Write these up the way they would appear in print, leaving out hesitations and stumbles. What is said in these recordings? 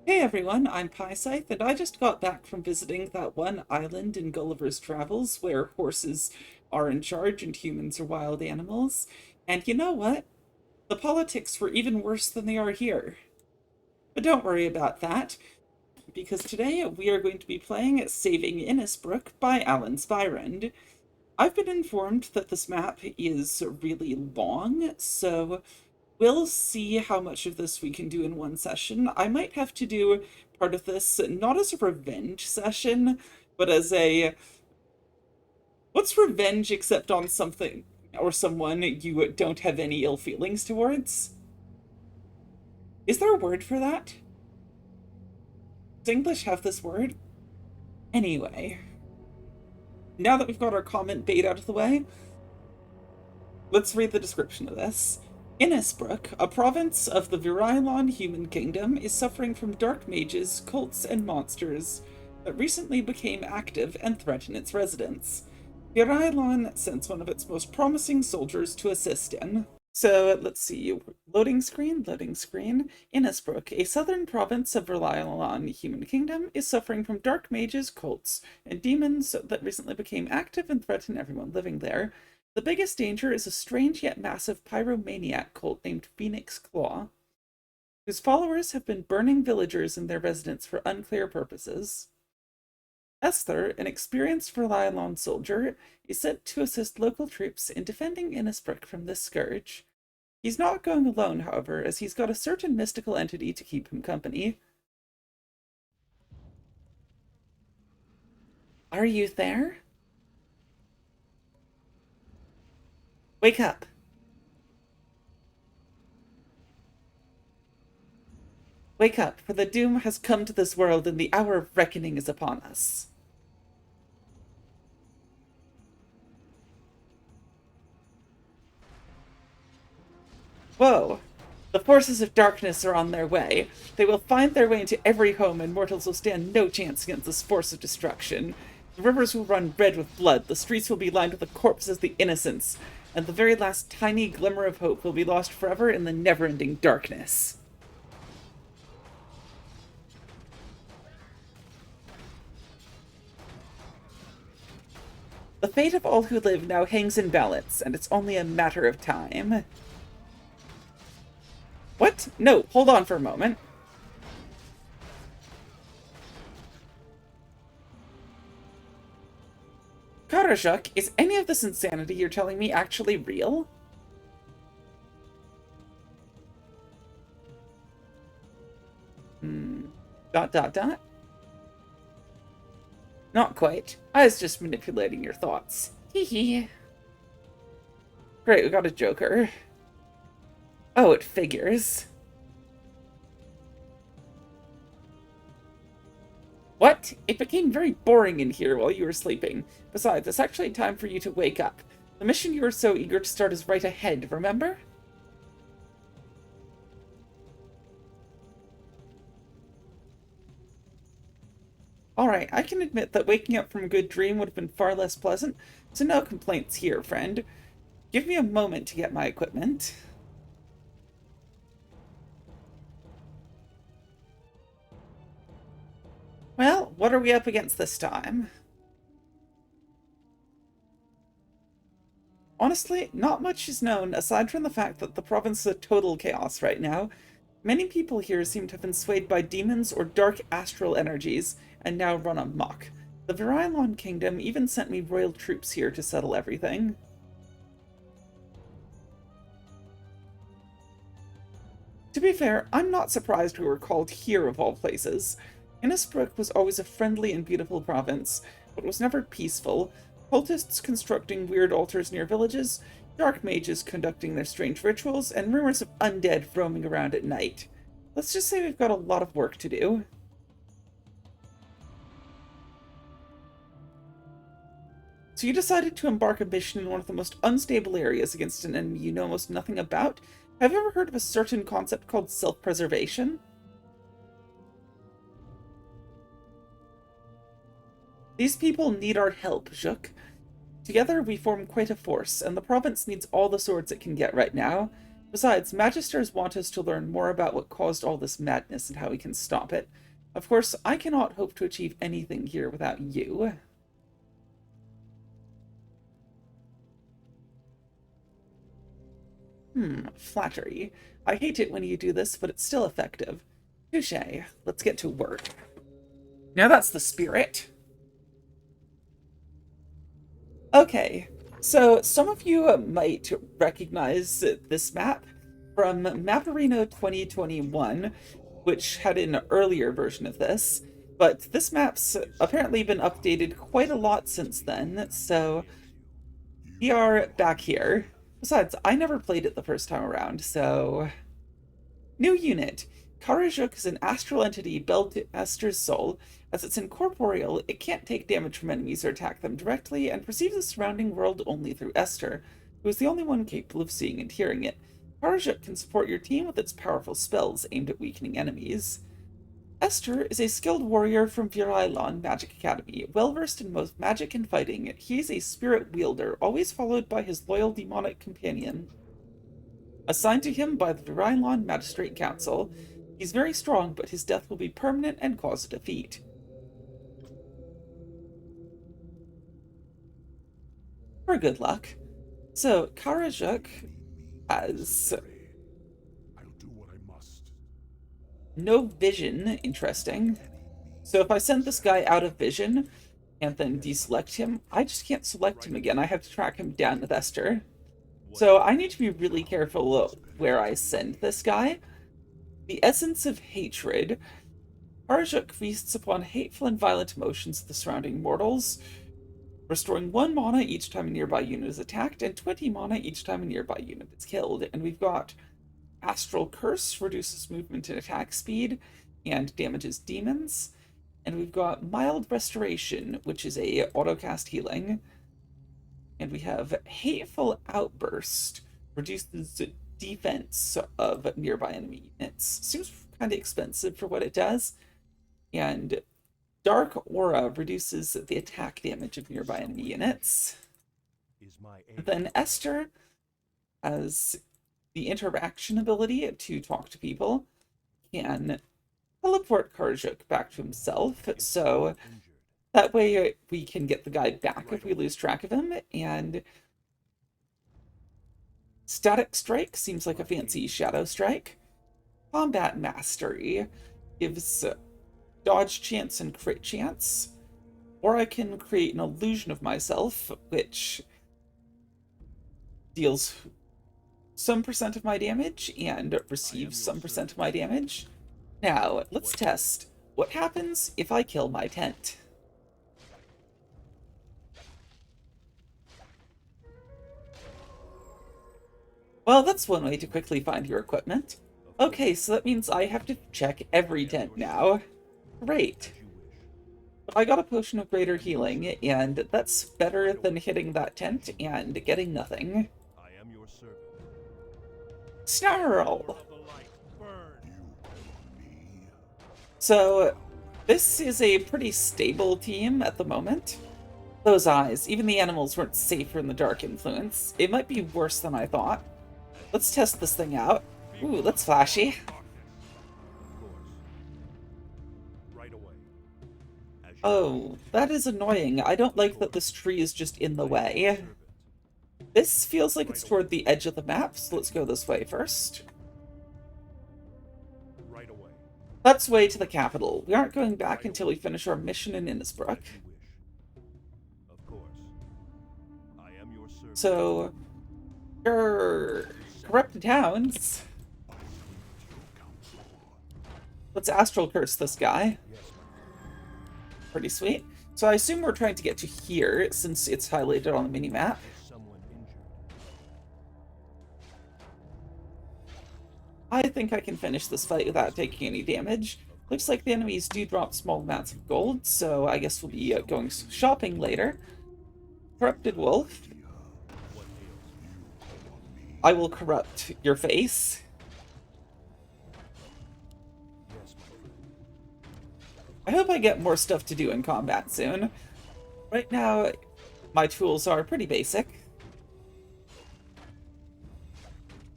Hey everyone, I'm Pysythe, and I just got back from visiting that one island in Gulliver's Travels where horses are in charge and humans are wild animals. And you know what? The politics were even worse than they are here. But don't worry about that, because today we are going to be playing Saving Innisbrook by AlanSpirand. I've been informed that this map is really long, so we'll see how much of this we can do in one session. I might have to do part of this not as a revenge session, but as a what's revenge except on something or someone you don't have any ill feelings towards? Is there a word for that? Does English have this word? Anyway, now that we've got our comment bait out of the way, let's read the description of this. Innisbrook, a province of the Virilon human kingdom, is suffering from dark mages, cults, and monsters that recently became active and threaten its residents. Virilon sends one of its most promising soldiers to assist in. So let's see. Loading screen, loading screen. Innisbrook, a southern province of Virilon human kingdom, is suffering from dark mages, cults, and demons that recently became active and threaten everyone living there. The biggest danger is a strange yet massive pyromaniac cult named Phoenix Claw, whose followers have been burning villagers and their residents for unclear purposes. Esther, an experienced Virilon soldier, is sent to assist local troops in defending Innisbrook from this scourge. He's not going alone, however, as he's got a certain mystical entity to keep him company. Are you there? Wake up! Wake up, for the doom has come to this world and the hour of reckoning is upon us. Whoa! The forces of darkness are on their way. They will find their way into every home, and mortals will stand no chance against this force of destruction. The rivers will run red with blood, the streets will be lined with the corpses of the innocents, and the very last tiny glimmer of hope will be lost forever in the never-ending darkness. The fate of all who live now hangs in balance, and it's only a matter of time. What? No, hold on for a moment. Karajak, is any of this insanity you're telling me actually real? Dot dot dot? Not quite. I was just manipulating your thoughts. Hee hee. Great, we got a joker. Oh, it figures. What? It became very boring in here while you were sleeping. Besides, it's actually time for you to wake up. The mission you were so eager to start is right ahead, remember? Alright, I can admit that waking up from a good dream would have been far less pleasant, so no complaints here, friend. Give me a moment to get my equipment. Well, what are we up against this time? Honestly, not much is known aside from the fact that the province is a total chaos right now. Many people here seem to have been swayed by demons or dark astral energies and now run amok. The Virilon Kingdom even sent me royal troops here to settle everything. To be fair, I'm not surprised we were called here of all places. Innisbrook was always a friendly and beautiful province, but was never peaceful. Cultists constructing weird altars near villages, dark mages conducting their strange rituals, and rumors of undead roaming around at night. Let's just say we've got a lot of work to do. So you decided to embark a mission in one of the most unstable areas against an enemy you know almost nothing about? Have you ever heard of a certain concept called self-preservation? These people need our help, Juk. Together we form quite a force, and the province needs all the swords it can get right now. Besides, Magisters want us to learn more about what caused all this madness and how we can stop it. Of course, I cannot hope to achieve anything here without you. Flattery. I hate it when you do this, but it's still effective. Touché. Let's get to work. Now that's the spirit. Okay, so some of you might recognize this map from Maporino 2021, which had an earlier version of this, but this map's apparently been updated quite a lot since then, so we are back here. Besides, I never played it the first time around, so... New unit. Karajuk is an astral entity built to Esther's soul. As it's incorporeal, it can't take damage from enemies or attack them directly, and perceives the surrounding world only through Esther, who is the only one capable of seeing and hearing it. Karajuk can support your team with its powerful spells aimed at weakening enemies. Esther is a skilled warrior from Virailon Magic Academy. Well-versed in both magic and fighting, he is a spirit wielder, always followed by his loyal demonic companion. Assigned to him by the Virailon Magistrate Council, he's very strong, but his death will be permanent and cause a defeat. For good luck. So, Karajuk has no vision. Interesting. So if I send this guy out of vision and then deselect him, I just can't select him again. I have to track him down with Esther. So I need to be really careful where I send this guy. The essence of hatred. Karajuk feasts upon hateful and violent emotions of the surrounding mortals, restoring 1 mana each time a nearby unit is attacked, and 20 mana each time a nearby unit is killed. And we've got Astral Curse, reduces movement and attack speed, and damages demons. And we've got Mild Restoration, which is a auto-cast healing. And we have Hateful Outburst, reduces defense of nearby enemy units. Seems kind of expensive for what it does. And Dark Aura reduces the attack damage of nearby enemy units. And then Esther has the interaction ability to talk to people, can teleport Karajuk back to himself, so that way we can get the guy back if we lose track of him. And Static Strike seems like a fancy Shadow Strike. Combat Mastery gives dodge chance and crit chance, or I can create an illusion of myself, which deals some percent of my damage and receives some percent of my damage. Now, let's test what happens if I kill my tent. Well, that's one way to quickly find your equipment. Okay, so that means I have to check every tent now. Great. I got a potion of greater healing, and that's better than hitting that tent and getting nothing. Snarl! So, this is a pretty stable team at the moment. Those eyes, even the animals weren't safer in the Dark Influence. It might be worse than I thought. Let's test this thing out. Ooh, that's flashy. Oh, that is annoying. I don't like that this tree is just in the way. This feels like it's toward the edge of the map, so let's go this way first. That's way to the capital. We aren't going back until we finish our mission in Innisbrook. So, corrupted towns. Let's Astral Curse this guy. Pretty sweet. So I assume we're trying to get to here, since it's highlighted on the minimap. I think I can finish this fight without taking any damage. Looks like the enemies do drop small amounts of gold, so I guess we'll be going shopping later. Corrupted Wolf. I will corrupt your face. I hope I get more stuff to do in combat soon. Right now, my tools are pretty basic.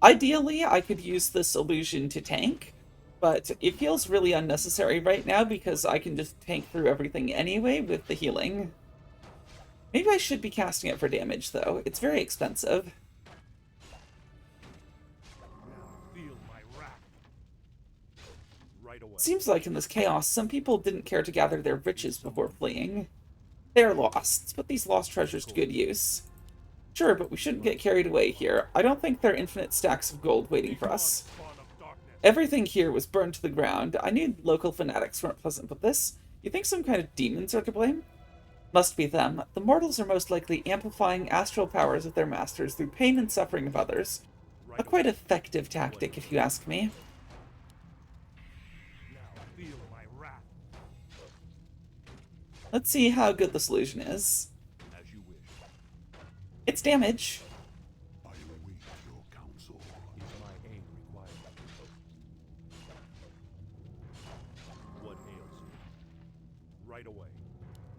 Ideally, I could use this illusion to tank, but it feels really unnecessary right now because I can just tank through everything anyway with the healing. Maybe I should be casting it for damage, though. It's very expensive. Seems like in this chaos, some people didn't care to gather their riches before fleeing. They're lost. Let's put these lost treasures to good use. Sure, but we shouldn't get carried away here. I don't think there are infinite stacks of gold waiting for us. Everything here was burned to the ground. I knew local fanatics weren't pleasant with this. You think some kind of demons are to blame? Must be them. The mortals are most likely amplifying astral powers of their masters through pain and suffering of others. A quite effective tactic, if you ask me. Let's see how good the solution is. It's damage.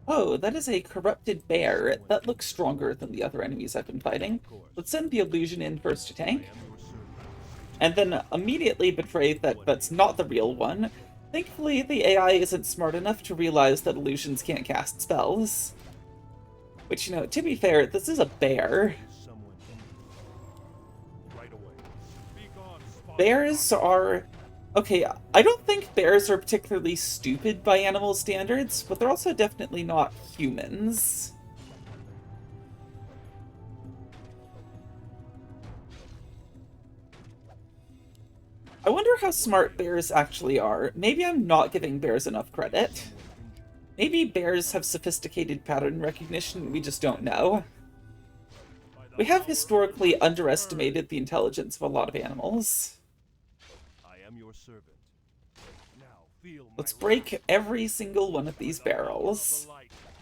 Oh, that is a corrupted bear. That looks stronger than the other enemies I've been fighting. Let's send the illusion in first to tank. And then immediately betray that that's not the real one. Thankfully, the AI isn't smart enough to realize that illusions can't cast spells. Which, you know, to be fair, this is a bear. Bears are... Okay, I don't think bears are particularly stupid by animal standards, but they're also definitely not humans. I wonder how smart bears actually are. Maybe I'm not giving bears enough credit. Maybe bears have sophisticated pattern recognition we just don't know. We have historically underestimated the intelligence of a lot of animals. Let's break every single one of these barrels.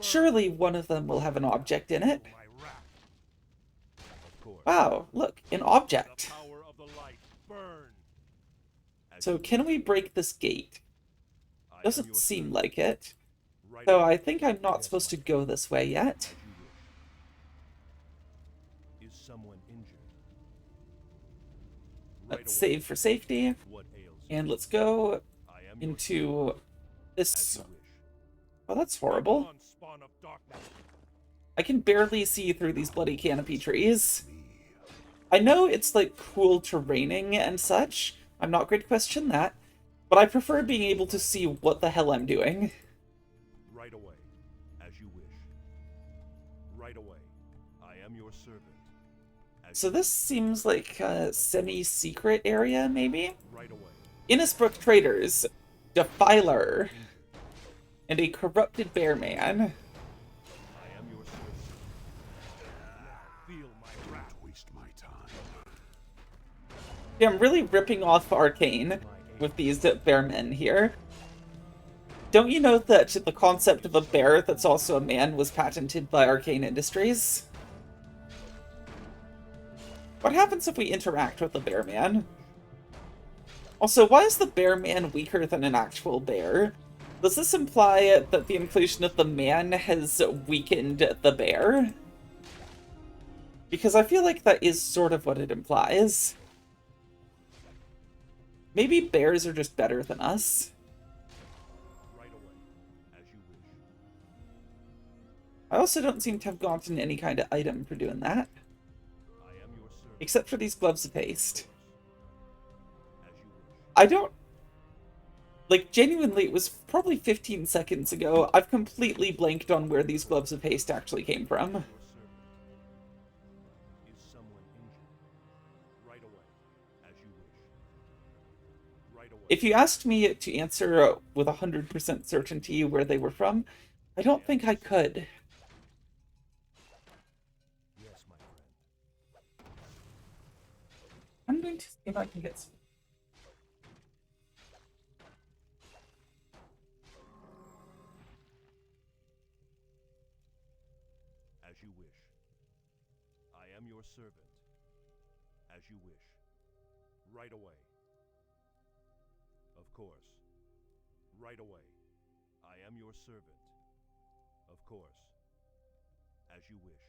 Surely one of them will have an object in it. Wow, look, an object. So can we break this gate? Doesn't seem like it. So I think I'm not supposed to go this way yet. Let's save for safety. And let's go into this... Oh, that's horrible. I can barely see through these bloody canopy trees. I know it's like cool terraining and such. I'm not going to question that. But I prefer being able to see what the hell I'm doing. Right away, as you wish. Right away, I am your servant. So this seems like a semi-secret area, maybe? Right away. Innisbrook traders, Defiler, and a corrupted bear man. I am your servant. Feel my wrath. Waste my time. Yeah, I'm really ripping off Arcane with these bear men here. Don't you know that the concept of a bear that's also a man was patented by Arcane Industries? What happens if we interact with the bear man? Also, why is the bear man weaker than an actual bear? Does this imply that the inclusion of the man has weakened the bear? Because I feel like that is sort of what it implies. Maybe bears are just better than us. Right away, as you wish. I also don't seem to have gotten any kind of item for doing that. I am your servant. Except for these gloves of haste. As you wish. I don't... Like, genuinely, it was probably 15 seconds ago. I've completely blanked on where these gloves of haste actually came from. Your servant. Is someone injured? Right away, as you wish. Right away. If you asked me to answer with 100% certainty where they were from, I don't think I could. Yes, my friend. I'm going to see if I can get some. As you wish. I am your servant. As you wish. Right away. Of course. Right away. I am your servant. Of course. As you wish.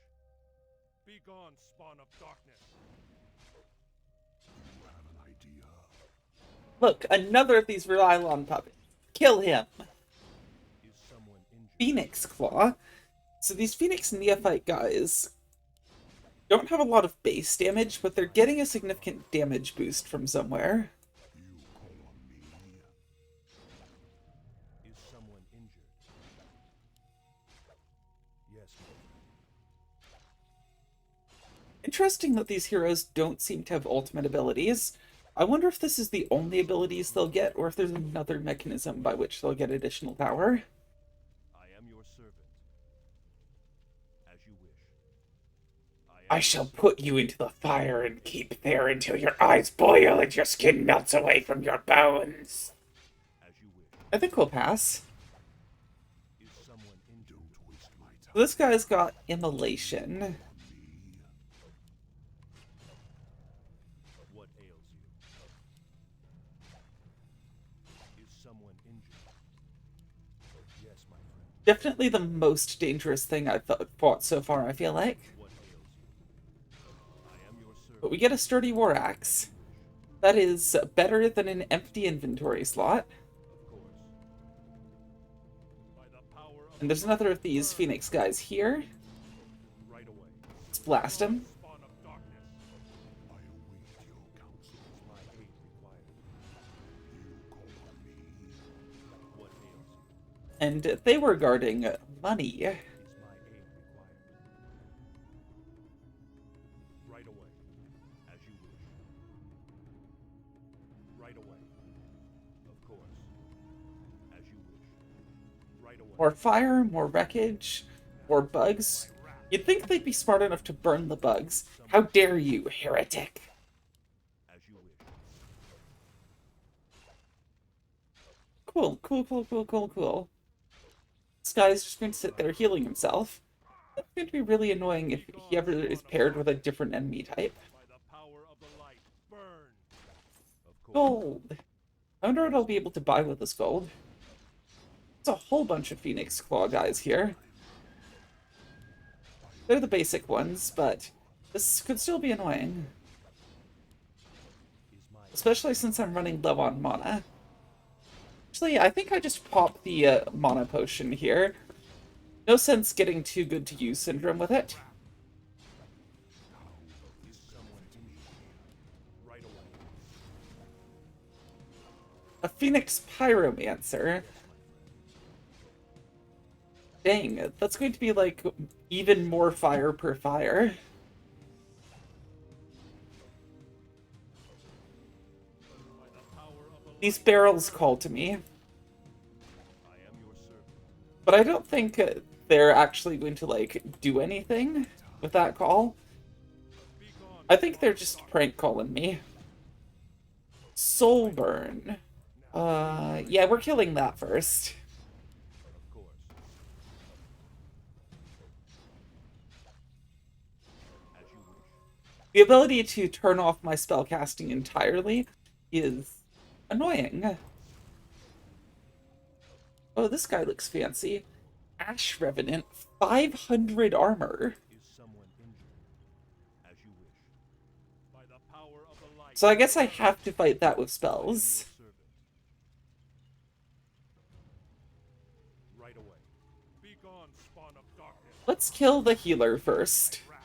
Be gone, spawn of darkness. Look, another of these Rylon puppets. Kill him. Is someone injured? Phoenix Claw. So these Phoenix Neophyte guys don't have a lot of base damage, but they're getting a significant damage boost from somewhere. Is someone injured? Yes, my friend. Interesting that these heroes don't seem to have ultimate abilities. I wonder if this is the only abilities they'll get, or if there's another mechanism by which they'll get additional power. I am your servant. As you wish. I shall put you into the fire and keep there until your eyes boil and your skin melts away from your bones. As you wish. I think we'll pass. Is someone injured? Don't waste my time. This guy's got Immolation. What ails you? Is someone injured? Yes, my friend. Definitely the most dangerous thing I've fought so far, I feel like. What ails you? I am your servant. But we get a sturdy war axe. That is better than an empty inventory slot. Of course. By the power of And there's another of these Phoenix guys here. right away. Let's blast him. Spawn of darkness. I await your counsel. Is my aid required? You call on me. What ails you? And they were guarding money. Is my aid required? Right away. As you wish. Right away. Of course. As you wish. Right away. More fire, more wreckage, more bugs. You'd think they'd be smart enough to burn the bugs. How dare you, heretic! As you wish. Cool, cool, cool, cool, cool, cool. This guy's just going to sit there healing himself. That's going to be really annoying if he ever is paired with a different enemy type. By the power of the light. Burn. Of course. Gold. I wonder what I'll be able to buy with this gold. There's a whole bunch of Phoenix Claw guys here. They're the basic ones, but this could still be annoying. Is my Especially since I'm running low on mana. Actually, I think I just popped the mana potion here. No sense getting too good to use Syndrome with it. is someone injured? Right away. A Phoenix Pyromancer. Dang, that's going to be like even more fire per fire. By the power of the These barrels call to me, I am your servant. but I don't think they're actually going to like do anything with that call. Be gone. I think they're just prank calling me. Soulburn. Yeah, we're killing that first. Of course. As you wish. The ability to turn off my spellcasting entirely is annoying. Oh, this guy looks fancy. Ash Revenant, 500 armor. Is someone injured? As you wish. By the power of the light. So I guess I have to fight that with I am spells. your servant. Right away. Be gone, spawn of darkness. Let's kill the healer first. Wrath.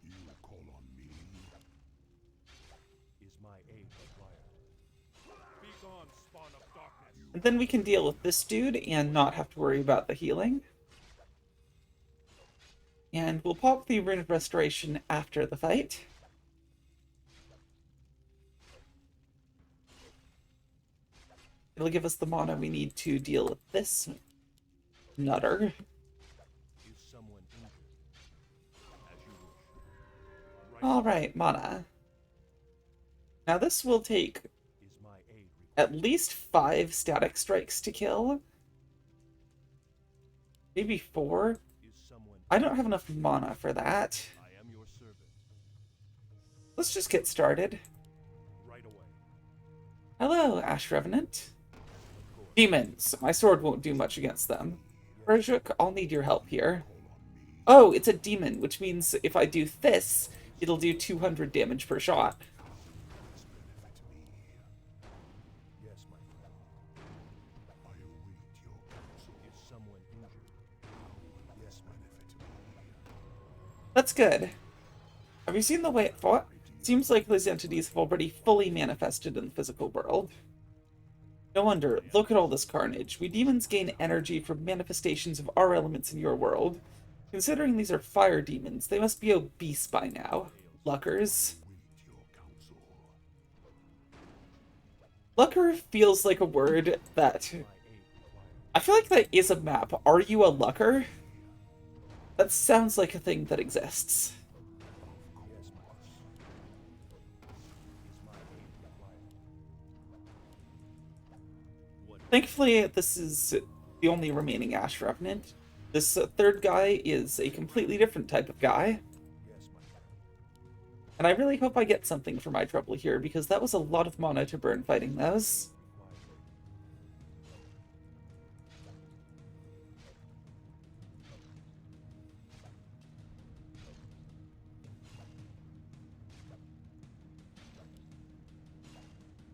You call on me. Is my aid required? Be gone, spawn of darkness. And then we can deal with this dude and not have to worry about the healing. And we'll pop the Rune of Restoration after the fight. It'll give us the mana we need to deal with this nutter. Is someone injured? As you wish. Right. Alright, mana. Now this will take Is my aid required? at least 5 static strikes to kill. Maybe 4. Is someone? I don't have enough mana for that. I am your servant. Let's just get started. Right away. Hello, Ash Revenant. Of course. Demons. My sword won't do much against them. Berjuk, I'll need your help here. Oh, it's a demon, which means if I do this, It'll do 200 damage per shot. This benefit me. Yes, my friend. I await your counsel. Is someone injured? How will this benefit me? That's good. Have you seen the way it fought? Seems like these entities have already fully manifested in the physical world. No wonder, look at all this carnage. We demons gain energy from manifestations of our elements in your world. Considering these are fire demons, they must be obese by now. Luckers. Await your counsel. Lucker feels like a word that... I feel like that is a map. Are you a lucker? That sounds like a thing that exists. Yes, boss. Is my aid required? What? Thankfully, this is the only remaining Ash Revenant. This third guy is a completely different type of guy. Yes, my friend. And I really hope I get something for my trouble here, because that was a lot of mana to burn fighting those.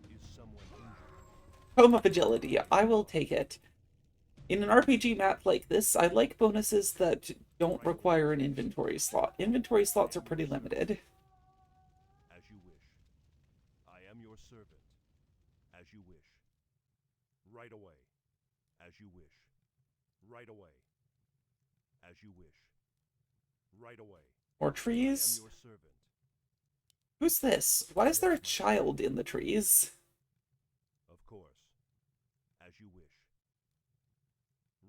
Is someone injured? Home of Agility, I will take it. In an RPG map like this, I like bonuses that don't require an inventory slot. Inventory slots are pretty limited. As you wish. I am your servant. As you wish. Right away. As you wish. Right away. As you wish. Right away. More I am trees? your servant. Who's this? Why is there a child in the trees? Of course. As you wish.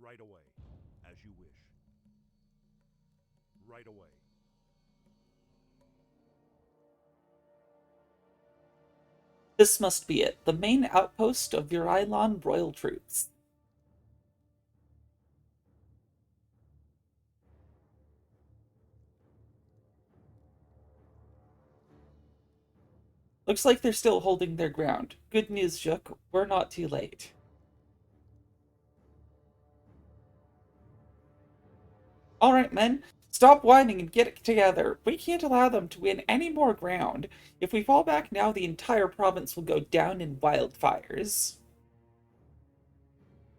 Right away. As you wish. Right away. This must be it. The main outpost of Virailon royal troops. Looks like they're still holding their ground. Good news, Jook. We're not too late. Alright, men. Stop whining and get it together. We can't allow them to win any more ground. If we fall back now, the entire province will go down in wildfires.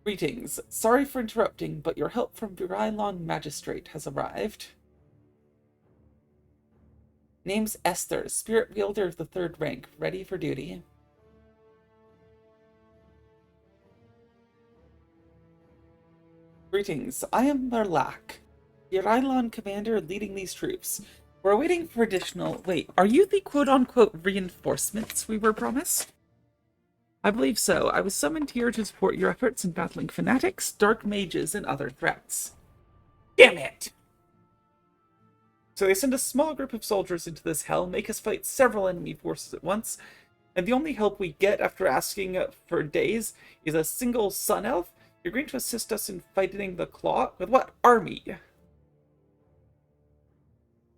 Greetings. Sorry for interrupting, but your help from Virailon Magistrate has arrived. Name's Esther, Spirit Wielder of the 3rd rank, ready for duty. Greetings, I am Merlak, Virailon commander leading these troops. We're waiting for additional... Wait, are you the quote-unquote reinforcements we were promised? I believe so. I was summoned here to support your efforts in battling fanatics, dark mages, and other threats. Damn it! So they send a small group of soldiers into this hell, make us fight several enemy forces at once, and the only help we get after asking for days is a single sun elf. You're going to assist us in fighting the Claw? With what army?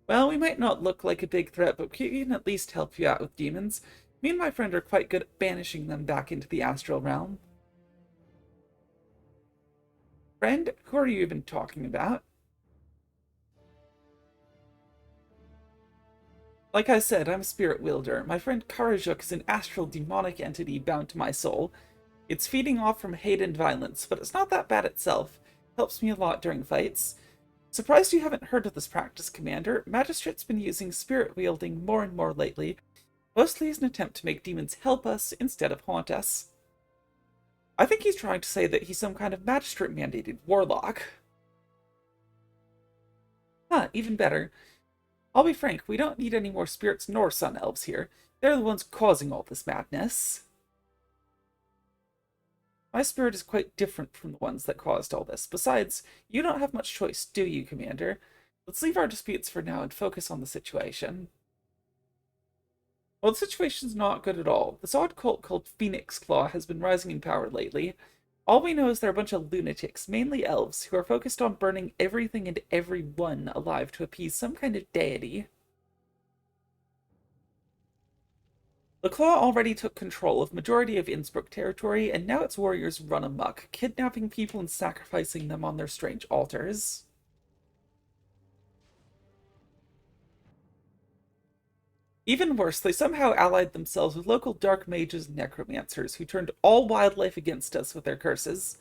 Well, we might not look like a big threat, but we can at least help you out with demons. Me and my friend are quite good at banishing them back into the astral realm. Friend, who are you even talking about? Like I said, I'm a spirit wielder. My friend Karajuk is an astral demonic entity bound to my soul. It's feeding off from hate and violence, but it's not that bad itself. Helps me a lot during fights. Surprised you haven't heard of this practice, Commander. Magistrate's been using spirit wielding more and more lately, mostly as an attempt to make demons help us instead of haunt us. I think he's trying to say that he's some kind of magistrate-mandated warlock. Huh, even better. I'll be frank, we don't need any more spirits nor sun elves here. They're the ones causing all this madness. My spirit is quite different from the ones that caused all this. Besides, you don't have much choice, do you, Commander? Let's leave our disputes for now and focus on the situation. Well, the situation's not good at all. This odd cult called Phoenix Claw has been rising in power lately. All we know is they're a bunch of lunatics, mainly elves, who are focused on burning everything and everyone alive to appease some kind of deity. The Claw already took control of majority of Innisbrook territory, and now its warriors run amok, kidnapping people and sacrificing them on their strange altars. Even worse, they somehow allied themselves with local dark mages and necromancers who turned all wildlife against us with their curses.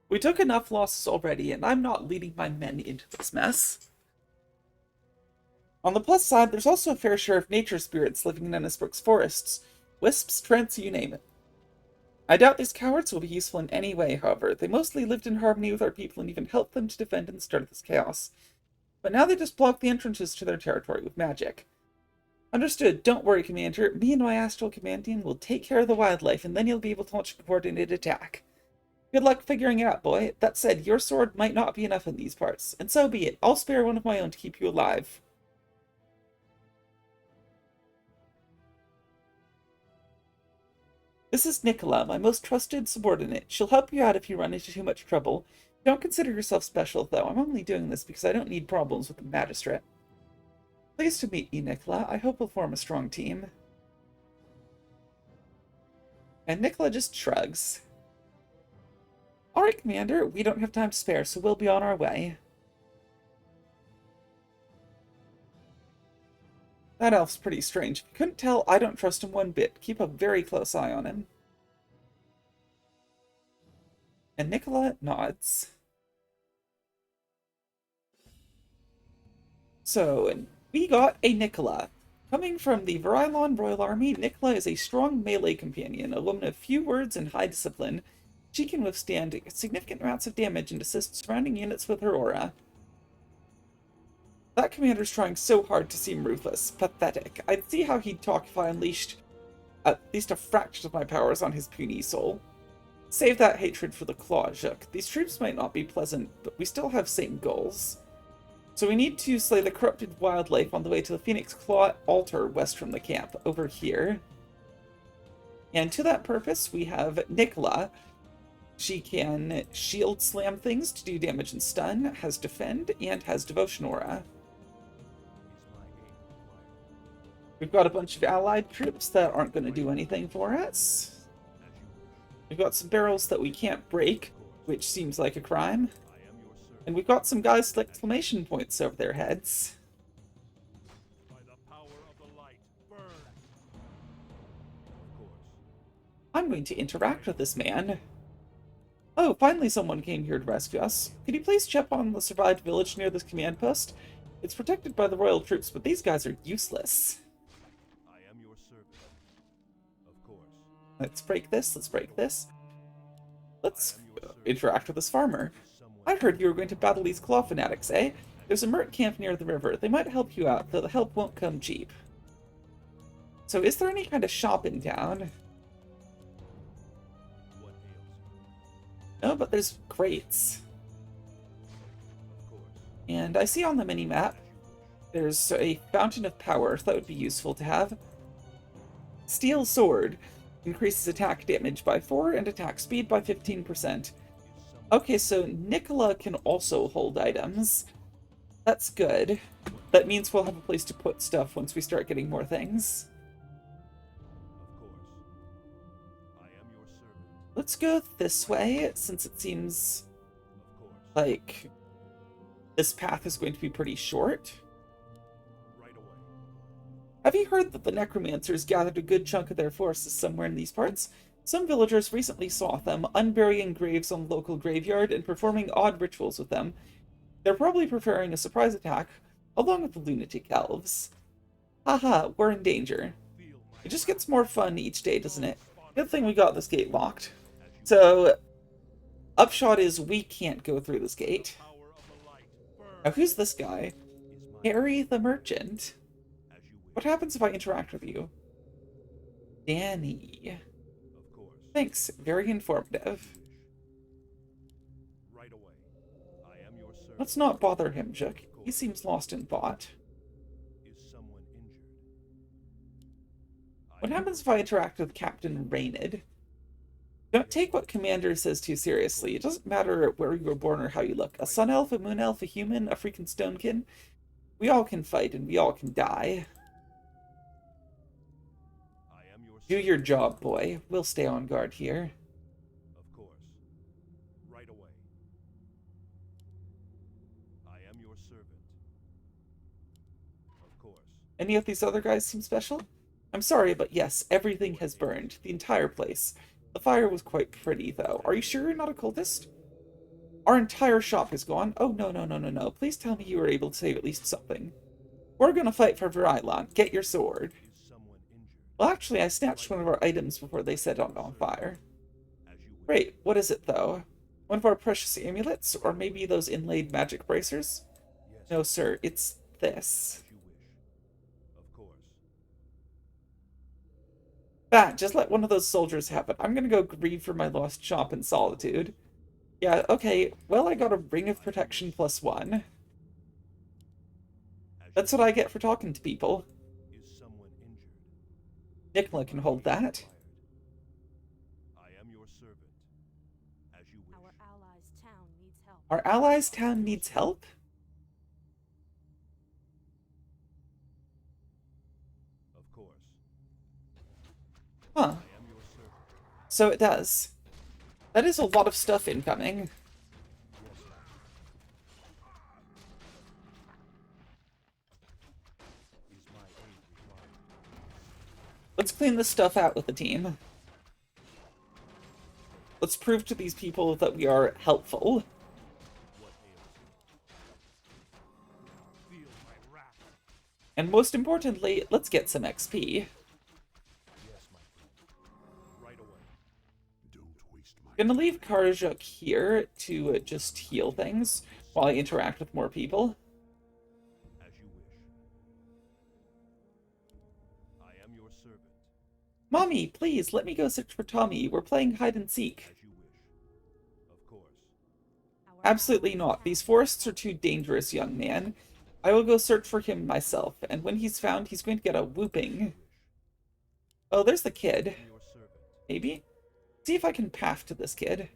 We took enough losses already, and I'm not leading my men into this mess. On the plus side, there's also a fair share of nature spirits living in Innisbrook's forests. Wisps, trents, you name it. I doubt these cowards will be useful in any way, however. They mostly lived in harmony with our people and even helped them to defend and start this chaos. But now they just block the entrances to their territory with magic. Understood. Don't worry, Commander. Me and my Astral Command team will take care of the wildlife, and then you'll be able to launch a coordinated attack. Good luck figuring it out, boy. That said, your sword might not be enough in these parts, and so be it. I'll spare one of my own to keep you alive. This is Nicola, my most trusted subordinate. She'll help you out if you run into too much trouble. Don't consider yourself special, though. I'm only doing this because I don't need problems with the magistrate. Pleased to meet you, Nicola. I hope we'll form a strong team. And Nicola just shrugs. Alright, Commander, we don't have time to spare, so we'll be on our way. That elf's pretty strange. If you couldn't tell, I don't trust him one bit. Keep a very close eye on him. And Nicola nods. So, we got a Nicola. Coming from the Virilon Royal Army, Nicola is a strong melee companion, a woman of few words and high discipline. She can withstand significant amounts of damage and assist surrounding units with her aura. That commander's trying so hard to seem ruthless. Pathetic. I'd see how he'd talk if I unleashed at least a fraction of my powers on his puny soul. Save that hatred for the Claw, Zook. These troops might not be pleasant, but we still have same goals. So we need to slay the corrupted wildlife on the way to the Phoenix Claw altar west from the camp, over here. And to that purpose, we have Nicola. She can shield slam things to do damage and stun, has defend, and has devotion aura. We've got a bunch of allied troops that aren't going to do anything for us. We've got some barrels that we can't break, which seems like a crime. And we've got some guys with exclamation points over their heads. I'm going to interact with this man. Oh, finally someone came here to rescue us. Could you please check on the survived village near this command post? It's protected by the royal troops, but these guys are useless. I am your servant. Of course. Let's break this, let's break this. Let's interact with this farmer. I heard you were going to battle these claw fanatics, eh? There's a merc camp near the river. They might help you out, though the help won't come cheap. So is there any kind of shop in town? No, but there's crates. And I see on the mini-map, there's a fountain of power. That would be useful to have. Steel sword. Increases attack damage by 4 and attack speed by 15%. Okay, so Nicola can also hold items. That's good. That means we'll have a place to put stuff once we start getting more things. Let's go this way, since it seems like this path is going to be pretty short. Have you heard that the necromancers gathered a good chunk of their forces somewhere in these parts? Some villagers recently saw them, unburying graves on the local graveyard and performing odd rituals with them. They're probably preparing a surprise attack, along with the lunatic elves. Haha, we're in danger. It just gets more fun each day, doesn't it? Good thing we got this gate locked. So, upshot is we can't go through this gate. Now, who's this guy? Harry the Merchant. What happens if I interact with you? Danny. Thanks, very informative. Let's not bother him, Zook. He seems lost in thought. What happens if I interact with Captain Raynid? Don't take what Commander says too seriously. It doesn't matter where you were born or how you look. A sun elf, a moon elf, a human, a freaking stonekin. We all can fight and we all can die. Do your job, boy. We'll stay on guard here. Of course. Right away. I am your servant. Of course. Any of these other guys seem special? I'm sorry, but yes, everything has burned. The entire place. The fire was quite pretty, though. Are you sure you're not a cultist? Our entire shop is gone. Oh, no, no, no, no, no. Please tell me you were able to save at least something. We're gonna fight for Virilon. Get your sword. Is someone injured? Well, actually, I snatched one of our items before they set it on fire. As you wish. Great, what is it, though? One of our precious amulets? Or maybe those inlaid magic bracers? Yes, No, sir, it's this. as you wish. Of course. Bah, just let one of those soldiers have it. I'm gonna go grieve for my lost shop in solitude. Yeah, okay, well, I got a ring of protection +1. As you That's what I get for talking to people. Is someone injured? Nicola can hold that. I am your servant. As you wish. Our allies' town needs help. Our allies' town needs help? Of course. Huh, I am your servant. so it does. That is a lot of stuff incoming. Yes, master. Is my aid required? Let's clean this stuff out with the team. Let's prove to these people that we are helpful. What ails you? Feel my wrath. And most importantly, let's get some XP. Yes, my friend. Right away. Don't waste my Gonna leave Karajok here to just heal things while I interact with more people. As you wish. I am your servant. Mommy, please, let me go search for Tommy. We're playing hide and seek. As you wish. Of course. Our Absolutely allies' not. town These forests are too dangerous, young man. I will go search for him myself, and when he's found, he's going to get a whooping. Oh, there's the kid. I am your servant. Maybe? See if I can path to this kid.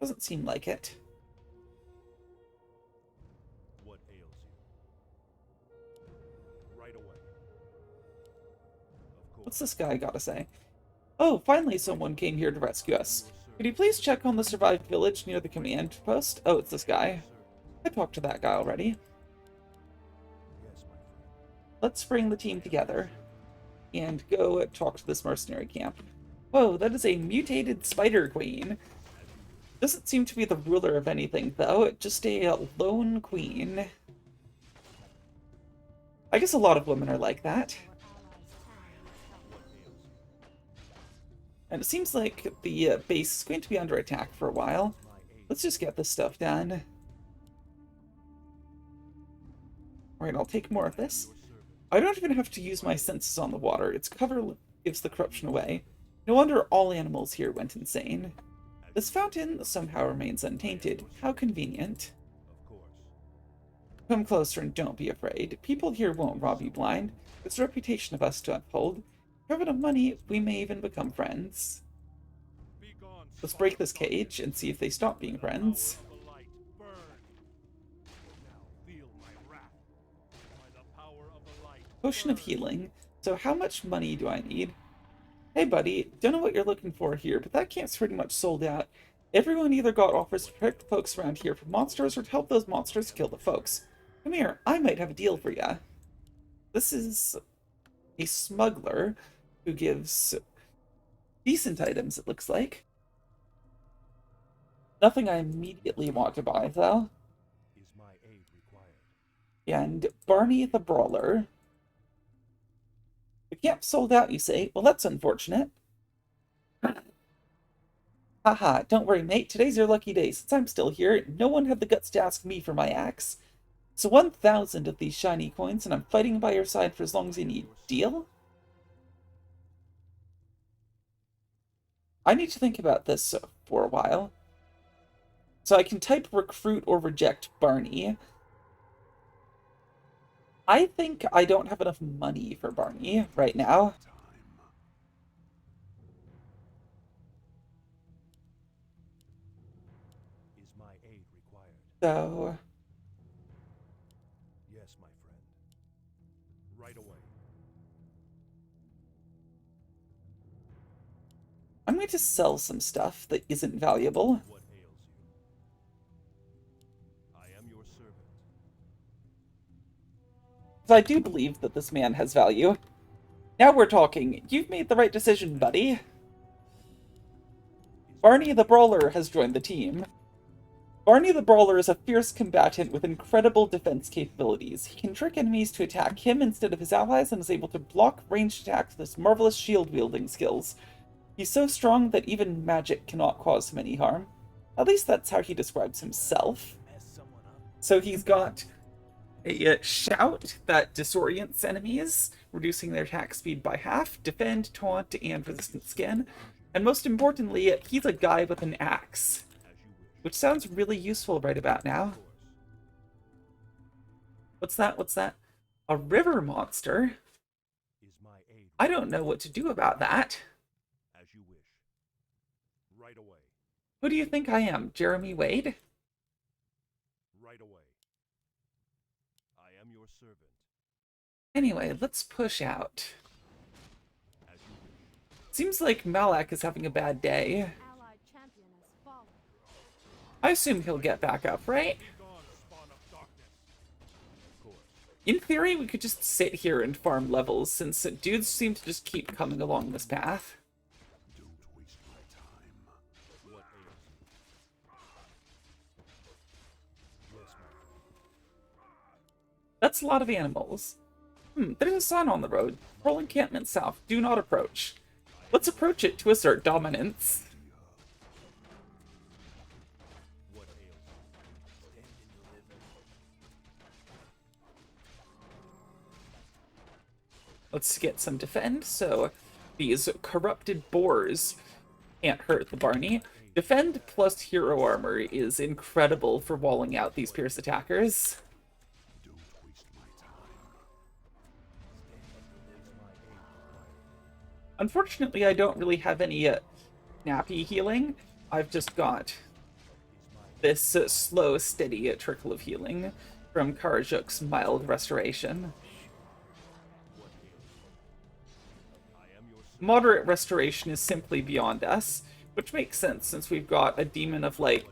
Doesn't seem like it. What ails you? Right away. Of course. What's this guy gotta say? Oh, finally someone came here to rescue us. Could you please check on the survived village near the command post? Oh, it's this guy. I talked to that guy already. Yes, my friend. Let's bring the team together and go talk to this mercenary camp. Whoa, that is a mutated spider queen. Doesn't seem to be the ruler of anything, though. Just a lone queen. I guess a lot of women are like that. Our allies' town needs help. And it seems like the base is going to be under attack for a while. My aid. Let's just get this stuff done. Alright, I'll take more of this. Your servant. I don't even have to use my senses on the water. Its cover gives the corruption away. No wonder all animals here went insane. This fountain somehow remains untainted. How convenient. Of course. Come closer and don't be afraid. People here won't rob you blind. There's a reputation of us to uphold. If you have enough money, we may even become friends. Be gone. Let's break this cage and see if they stop being friends. Power of the light, burn. Now feel my wrath. By the power of the light. Potion of burn. healing. So how much money do I need? Hey buddy, don't know what you're looking for here, but that camp's pretty much sold out. Everyone either got offers to protect the folks around here from monsters or to help those monsters kill the folks. Come here, I might have a deal for ya. This is a smuggler who gives decent items, it looks like. Nothing I immediately want to buy, though. Is my aid required? And Barney the Brawler. The camp sold out, you say? Well, that's unfortunate. Haha, don't worry, mate. Today's your lucky day. Since I'm still here, no one had the guts to ask me for my axe. So 1,000 of these shiny coins, and I'm fighting by your side for as long as you need. Deal? I need to think about this for a while. So I can type recruit or reject Barney. I think I don't have enough money for Barney right now. Is my aid required? So Yes, my friend. Right away. I'm going to sell some stuff that isn't valuable. What ails you? Because I do believe that this man has value. Now we're talking. You've made the right decision, buddy. Barney the Brawler has joined the team. Barney the Brawler is a fierce combatant with incredible defense capabilities. He can trick enemies to attack him instead of his allies and is able to block ranged attacks with his marvelous shield-wielding skills. He's so strong that even magic cannot cause him any harm. At least that's how he describes himself. So he's got a shout that disorients enemies, reducing their attack speed by half, defend, taunt, and resistant skin. And most importantly, he's a guy with an axe, which sounds really useful right about now. What's that? What's that? A river monster? I don't know what to do about that. As you wish. Right away. Who do you think I am, Jeremy Wade? Right away. I am your servant. Anyway, let's push out. As you wish. Seems like Malak is having a bad day. Allied champion has fallen. I assume he'll get back up, right? Be gone, spawn of darkness. Of course. In theory, we could just sit here and farm levels, since dudes seem to just keep coming along this path. Don't waste my time. What ails you? Yes, my That's a lot of animals. There's a sign on the road. Roll encampment south. Do not approach. Let's approach it to assert dominance. What ails you? Stand and deliver. Let's get some defend, so these corrupted boars can't hurt the Barney. Defend plus hero armor is incredible for walling out these pierce attackers. Don't waste my time. Unfortunately, I don't really have any nappy healing. I've just got this slow, steady trickle of healing from Karajuk's mild restoration. Moderate restoration is simply beyond us, which makes sense since we've got a demon of, like,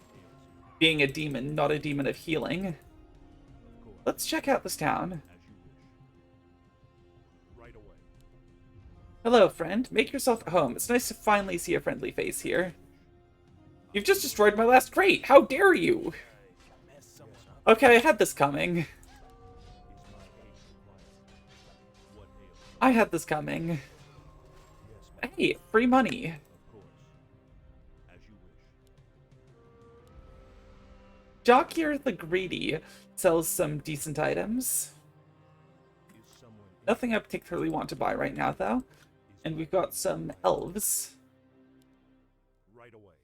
being a demon, not a demon of healing. Let's check out this town. As you wish. Right away. Hello, friend. Make yourself at home. It's nice to finally see a friendly face here. You've just destroyed my last crate! How dare you! Okay, I had this coming. What ails you? I had this coming. Hey, free money. Of course. As you wish. Jokier the Greedy sells some decent items. Is someone Nothing I particularly want to buy right now, though. And we've got some elves. right away?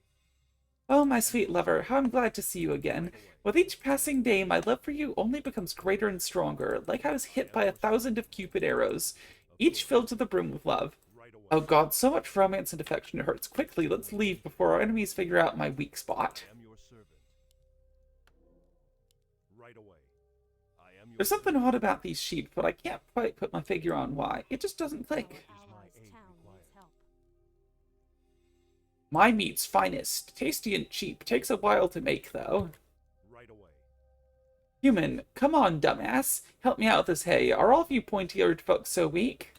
Oh, my sweet lover, how I'm glad to see you again. With each passing day, my love for you only becomes greater and stronger, like I was hit by 1,000 of Cupid arrows, each filled to the brim with love. Right away. Oh god, so much romance and affection hurts. Quickly, let's leave before our enemies figure out my weak spot. I am your servant. Right away. I am your There's something odd about these sheep, but I can't quite put my figure on why. It just doesn't click. Allies town needs help. My meat's finest. Tasty and cheap. Takes a while to make, though. right away. Human, come on, dumbass. Help me out with this hay. Are all of you pointy-eared folks so weak?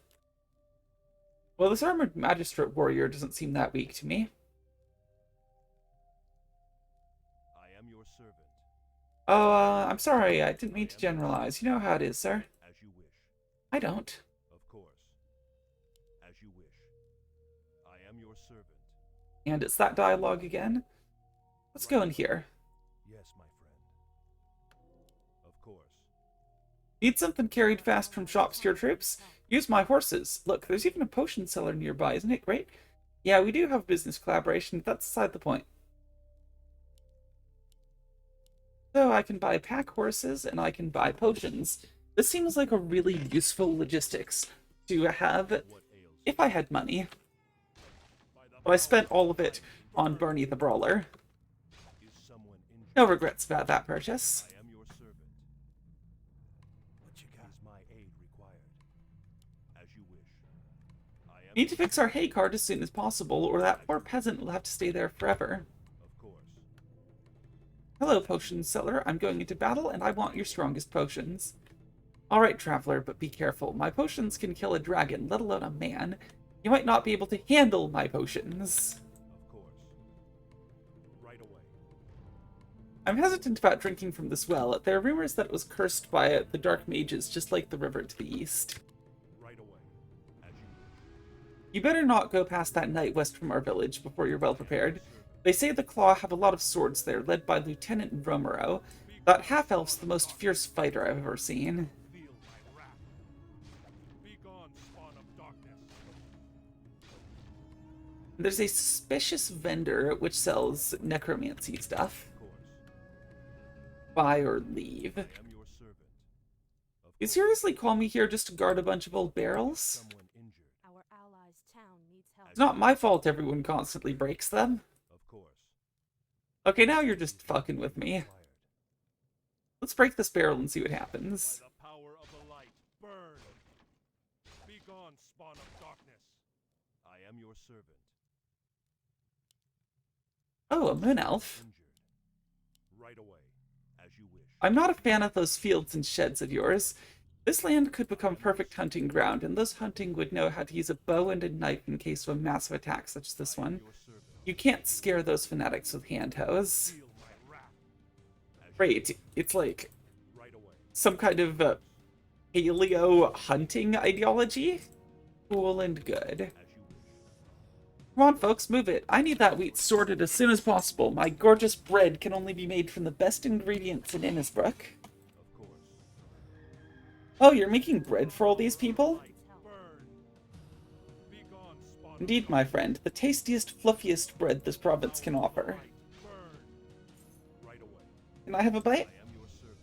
Well, this armored magistrate warrior doesn't seem that weak to me. I am your servant. Oh, I'm sorry. I didn't mean to generalize. You know how it is, sir. As you wish. I don't. Of course. As you wish. I am your servant. And it's that dialogue again. Let's go in here. Yes, my friend. Of course. Need something carried fast from shops to your troops? Use my horses. Look, there's even a potion seller nearby. Isn't it great? Yeah, we do have business collaboration, but that's beside the point. So I can buy pack horses and I can buy potions. This seems like a really useful logistics to have What ails you? if I had money. But I spent all of it on Barney the Brawler. Is someone injured? No regrets about that purchase. I am your servant. What you got? Is my aid required? As you wish. I am Need to fix our hay cart as soon as possible, or that poor peasant will have to stay there forever. Of course. Hello, potion seller. I'm going into battle, and I want your strongest potions. Alright, traveler, but be careful. My potions can kill a dragon, let alone a man. You might not be able to handle my potions. Of course. Right away. I'm hesitant about drinking from this well. There are rumors that it was cursed by the dark mages, just like the river to the east. Right away. As you wish. You better not go past that night west from our village before you're well prepared. They say the Claw have a lot of swords there, led by Lieutenant Romero. That half-elf's the most fierce fighter I've ever seen. Feel my wrath. Be gone, spawn of darkness. There's a suspicious vendor which sells necromancy stuff. Of course. Buy or leave. I am your servant. You seriously call me here just to guard a bunch of old barrels? Someone injured. Our allies' town needs help. It's not my fault everyone constantly breaks them. Of course. Okay, now you're just fucking with me. Fired. Let's break this barrel and see what By happens. the power of the light, burn! Be gone, spawn of darkness! I am your servant. Oh, a moon elf. Injured. Right away, as you wish. I'm not a fan of those fields and sheds of yours. This land could become perfect hunting ground, and those hunting would know how to use a bow and a knife in case of a massive attack such as this one. Your servant. You can't scare those fanatics with hand hoes. Feel my wrath. As you Great, it's like right away. some kind of paleo hunting ideology. Cool and good. As you wish. Come on, folks, move it. I need that wheat sorted as soon as possible. My gorgeous bread can only be made from the best ingredients in Innisbrook. Of course. Oh, you're making bread for all these people? Needs help. Burn! Be gone, spawn of Indeed, my friend, the tastiest, fluffiest bread this province can offer. light, burn! Right away. Can I have a I bite? am your servant.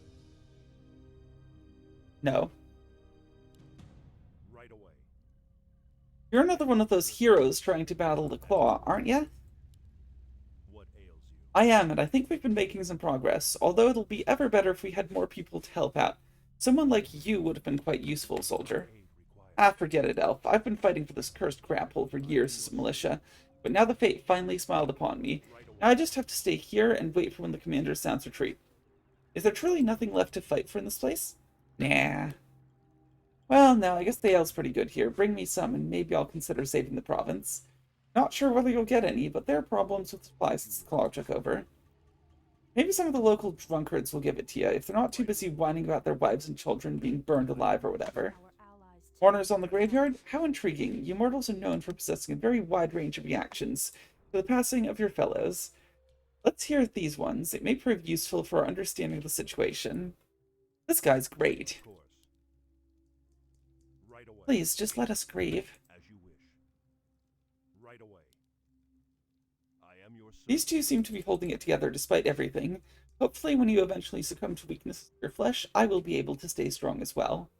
No. Right away. You're another one of those heroes trying to battle the Claw, aren't ya? What ails you? I am, and I think we've been making some progress, although it'll be ever better if we had more people to help out. Someone like you would have been quite useful, soldier. Aid required. Ah, forget it, Elf. I've been fighting for this cursed crap hole for years as a militia, but now the fate finally smiled upon me. Right away. Now I just have to stay here and wait for when the commander sounds retreat. Is there truly nothing left to fight for in this place? Nah. Well, no, I guess the ale's pretty good here. Bring me some, and maybe I'll consider saving the province. Not sure whether you'll get any, but there are problems with supplies since the Claw took over. Maybe some of the local drunkards will give it to you, if they're not too busy whining about their wives and children being burned alive or whatever. Our allies' town Mourners on the needs help. graveyard? How intriguing. You mortals are known for possessing a very wide range of reactions to the passing of your fellows. Let's hear these ones. It may prove useful for our understanding of the situation. This guy's great. Of course. Right away. Please, just let us grieve. As you wish. Right away. I am your servant. These two seem to be holding it together despite everything. Hopefully, when you eventually succumb to weakness of your flesh, I will be able to stay strong as well.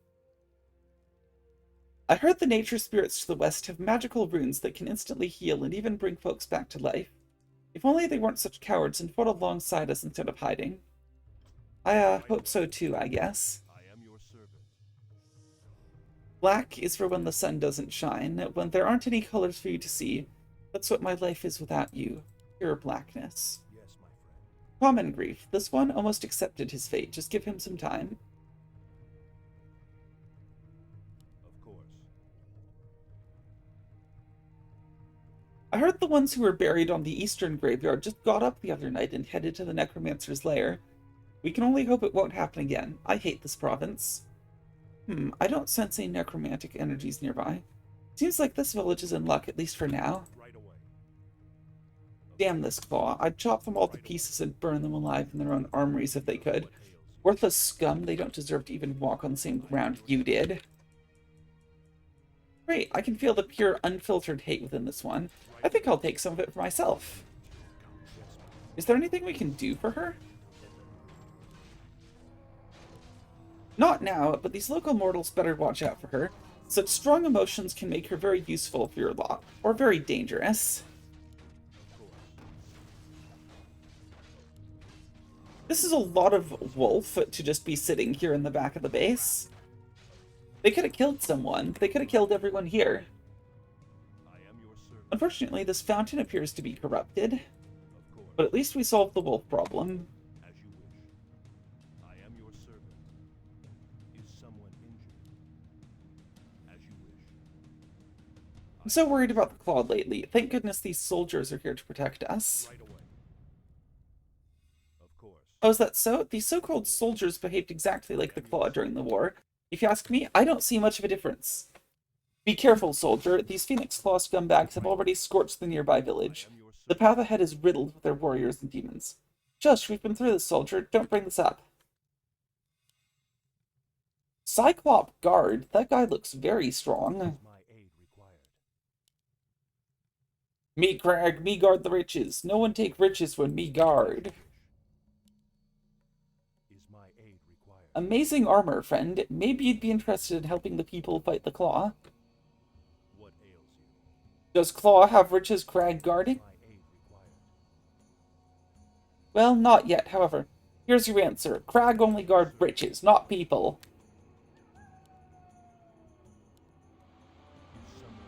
I heard the nature spirits to the west have magical runes that can instantly heal and even bring folks back to life. If only they weren't such cowards and fought alongside us instead of hiding. I hope so too, I guess. I am your servant. Black is for when the sun doesn't shine, when there aren't any colors for you to see. That's what my life is without you. Pure blackness. Yes, my friend. Common grief. This one almost accepted his fate. Just give him some time. Of course. I heard the ones who were buried on the eastern graveyard just got up the other night and headed to the necromancer's lair. We can only hope it won't happen again. I hate this province. I don't sense any necromantic energies nearby. Seems like this village is in luck, at least for now. Right away. Damn this Claw. I'd chop them all to pieces and burn them alive in their own armories if they could. What ails you? Worthless scum, they don't deserve to even walk on the same ground you did. Great, I can feel the pure, unfiltered hate within this one. I think I'll take some of it for myself. Is there anything we can do for her? Not now, but these local mortals better watch out for her. Such strong emotions can make her very useful for your lot, or very dangerous. This is a lot of wolf to just be sitting here in the back of the base. They could have killed someone. They could have killed everyone here. I am your servant. Unfortunately, this fountain appears to be corrupted, Of course. but at least we solved the wolf problem. As you wish. I am your servant. Is someone I'm so worried about the Claw lately. Thank goodness these soldiers are here to protect us. Right away. Of course. Oh, is that so? These so-called soldiers behaved exactly like the Claw during the war. If you ask me, I don't see much of a difference. Be careful, soldier. These Phoenix Claw scumbags have already scorched the nearby village. I am your The servant. path ahead is riddled with their warriors and demons. Shush, we've been through this, soldier. Don't bring this up. Cyclop guard. That guy looks very strong. Is my aid required? Me Crag, me guard the riches. No one take riches when me guard. Is my aid required? Amazing armor, friend. Maybe you'd be interested in helping the people fight the Claw. What ails you? Does Claw have riches Crag guarding? My aid required? Well, not yet, however. Here's your answer. Crag only guard riches, not people. You summon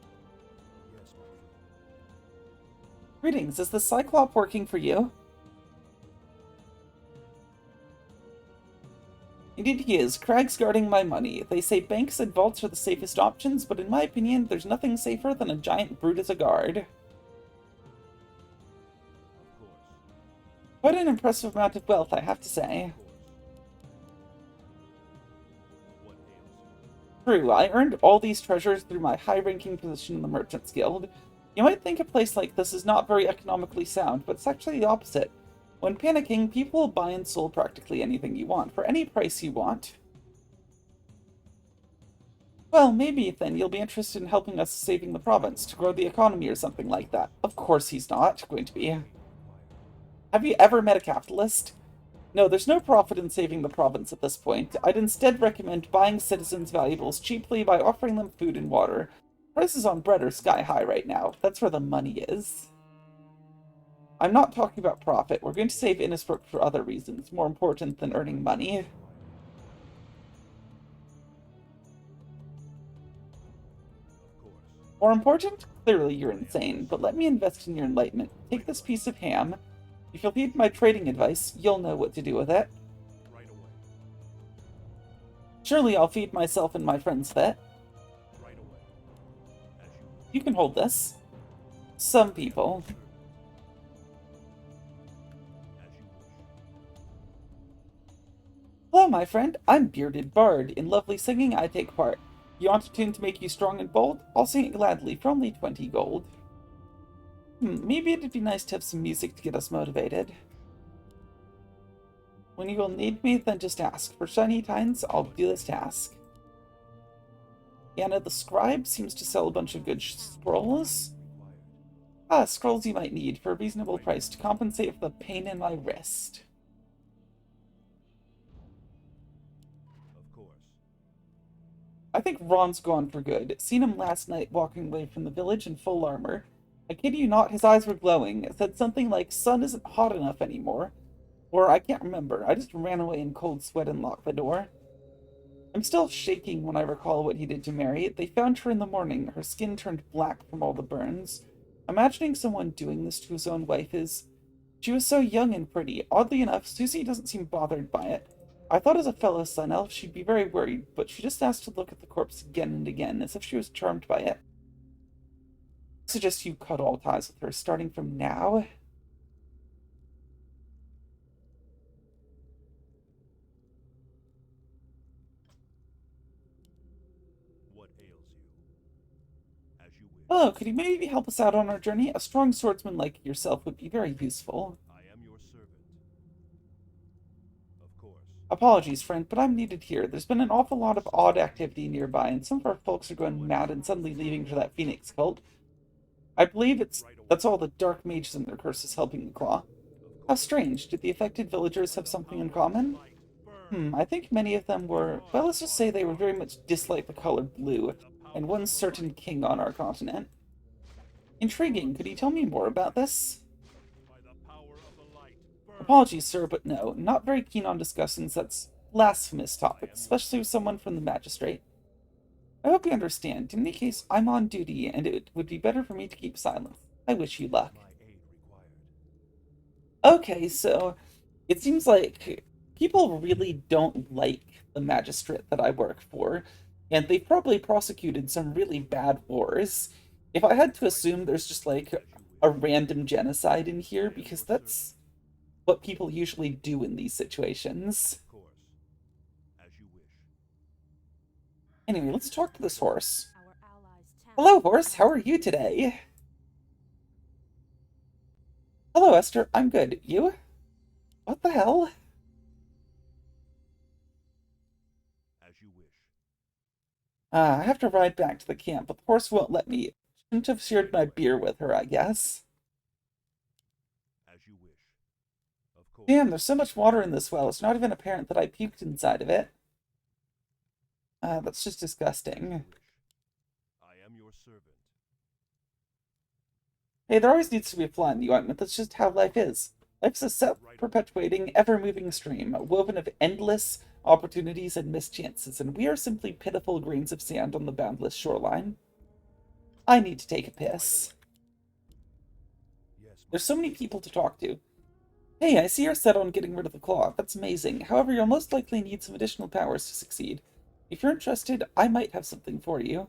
danger. Yes, my friend. Greetings, is the Cyclop working for you? Indeed he is. Crag's guarding my money. They say banks and vaults are the safest options, but in my opinion, there's nothing safer than a giant brute as a guard. Of course. Quite an impressive amount of wealth, I have to say. Of course. What ails you? True, I earned all these treasures through my high-ranking position in the Merchants Guild. You might think a place like this is not very economically sound, but it's actually the opposite. When panicking, people will buy and sell practically anything you want, for any price you want. Well, maybe then you'll be interested in helping us saving the province, to grow the economy or something like that. Of course he's not going to be. Have you ever met a capitalist? No, there's no profit in saving the province at this point. I'd instead recommend buying citizens' valuables cheaply by offering them food and water. Prices on bread are sky high right now. That's where the money is. I'm not talking about profit. We're going to save Innisbrook for other reasons, more important than earning money. Of course. More important? Clearly you're insane, but let me invest in your enlightenment. Take this piece of ham. If you'll heed my trading advice, you'll know what to do with it. Right away. Surely I'll feed myself and my friends that. Right away. As you wish. You can hold this. Some people. As you wish. Hello, my friend. I'm Bearded Bard. In lovely singing, I take part. You want a tune to make you strong and bold? I'll sing it gladly for only 20 gold. Maybe it'd be nice to have some music to get us motivated. When you will need me, then just ask. For shiny times, I'll do this task. Anna the Scribe seems to sell a bunch of good scrolls. Required. Scrolls you might need for a reasonable price to compensate for the pain in my wrist. Of course. I think Ron's gone for good. Seen him last night walking away from the village in full armor. I kid you not, his eyes were glowing. It said something like, sun isn't hot enough anymore. Or I can't remember. I just ran away in cold sweat and locked the door. I'm still shaking when I recall what he did to Mary. They found her in the morning. Her skin turned black from all the burns. Imagining someone doing this to his own wife is... She was so young and pretty. Oddly enough, Susie doesn't seem bothered by it. I thought as a fellow Sun Elf she'd be very worried, but she just asked to look at the corpse again and again, as if she was charmed by it. I suggest you cut all ties with her, starting from now. What ails you? As you wish. Hello, could you maybe help us out on our journey? A strong swordsman like yourself would be very useful. I am your servant. Of course. Apologies, friend, but I'm needed here. There's been an awful lot of odd activity nearby, and some of our folks are going mad and suddenly leaving for that Phoenix cult. I believe that's all the dark mages and their curses helping the Claw. How strange. Did the affected villagers have something in common? I think many of them were, well, let's just say they were very much dislike the color blue, and one certain king on our continent. Intriguing. Could you tell me more about this? By the power of the light. Burn. Apologies, sir, but no. Not very keen on discussing such blasphemous topics, especially with someone from the magistrate. I hope you understand. In any case, I'm on duty, and it would be better for me to keep silent. I wish you luck. My aid required. Okay, so it seems like people really don't like the magistrate that I work for, and they've probably prosecuted some really bad wars. If I had to assume there's just like a random genocide in here, because that's what people usually do in these situations. Of course. As you wish. Anyway, let's talk to this horse. Our allies' town Hello, needs horse. help. How are you today? Hello, Esther. I'm good. You? What the hell? As you wish. I have to ride back to the camp, but the horse won't let me. Shouldn't have shared my beer with her, I guess. As you wish. Of course. Damn, there's so much water in this well. It's not even apparent that I puked inside of it. That's just As disgusting. you wish. I am your servant. Hey, there always needs to be a fly in the ointment. That's just how life is. Life's a self-perpetuating, ever-moving stream, woven of endless opportunities and mischances, and we are simply pitiful grains of sand on the boundless shoreline. I need to take a piss. Yes, my There's so many people to talk to. Hey, I see you're set on getting rid of the claw. That's amazing. However, you'll most likely need some additional powers to succeed. If you're interested, I might have something for you.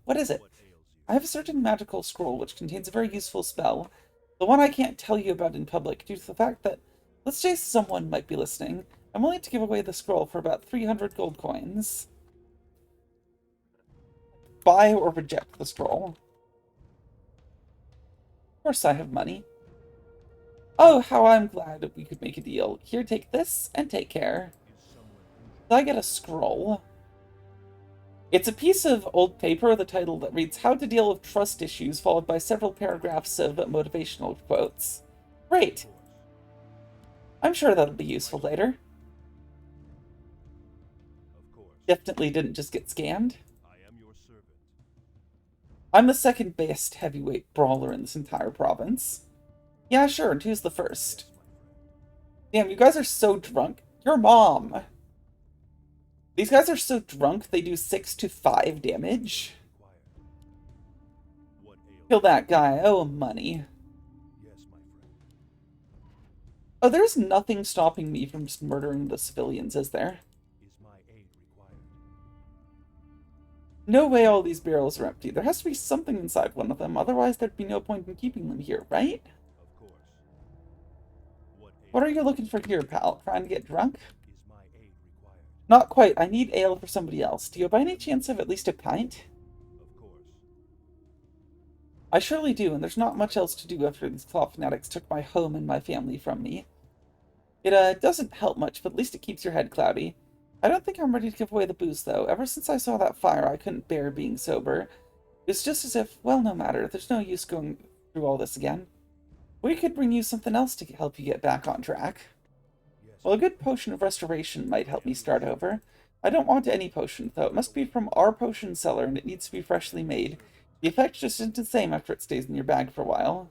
What is it? What ails you? I have a certain magical scroll which contains a very useful spell. The one I can't tell you about in public due to the fact that, let's say someone might be listening. I'm willing to give away the scroll for about 300 gold coins. Buy or reject the scroll. Of course I have money. Oh, how I'm glad we could make a deal. Here, take this, and take care. Is someone injured? Did I get a scroll? It's a piece of old paper with a title that reads, How to Deal with Trust Issues, followed by several paragraphs of motivational quotes. Great. Of course. I'm sure that'll be useful later. Of course. Definitely didn't just get scammed. I am your servant. I'm the second best heavyweight brawler in this entire province. Yeah, sure, and who's the first? Yes, my friend. Damn, you guys are so drunk. Your mom. These guys are so drunk, they do 6 to 5 damage. Required. What ails Kill that guy. Oh, money. you? Yes, my friend. Oh, there's nothing stopping me from just murdering the civilians, is there? Is my aid required? No way all these barrels are empty. There has to be something inside one of them, otherwise there'd be no point in keeping them here, right? Of course. What ails What are you looking for here, pal? Trying to get drunk? Is my aid required? Not quite. I need ale for somebody else. Do you by any chance have at least a pint? Of course. I surely do, and there's not much else to do after these claw fanatics took my home and my family from me. It doesn't help much, but at least it keeps your head cloudy. I don't think I'm ready to give away the booze, though. Ever since I saw that fire, I couldn't bear being sober. It's just as if, well, no matter. There's no use going through all this again. We could bring you something else to help you get back on track. Yes. Well, a good potion of restoration might help me start over. I don't want any potion, though. It must be from our potion cellar, and it needs to be freshly made. The effect just isn't the same after it stays in your bag for a while.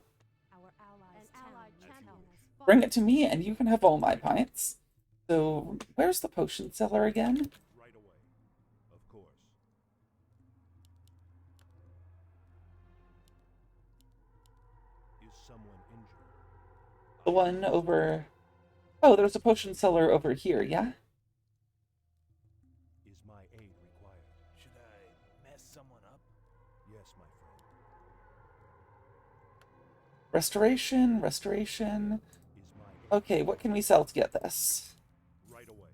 Our allies' allied champion has fallen. Bring it to me, and you can have all my pints. So, where's the potion cellar again? Right away. Of course. Is someone injured? The one over... Oh, there's a potion cellar over here, yeah? Is my aid required? Should I mess someone up? Yes, my friend. Restoration, restoration... Is my aid Okay, what can we sell to get this? right away?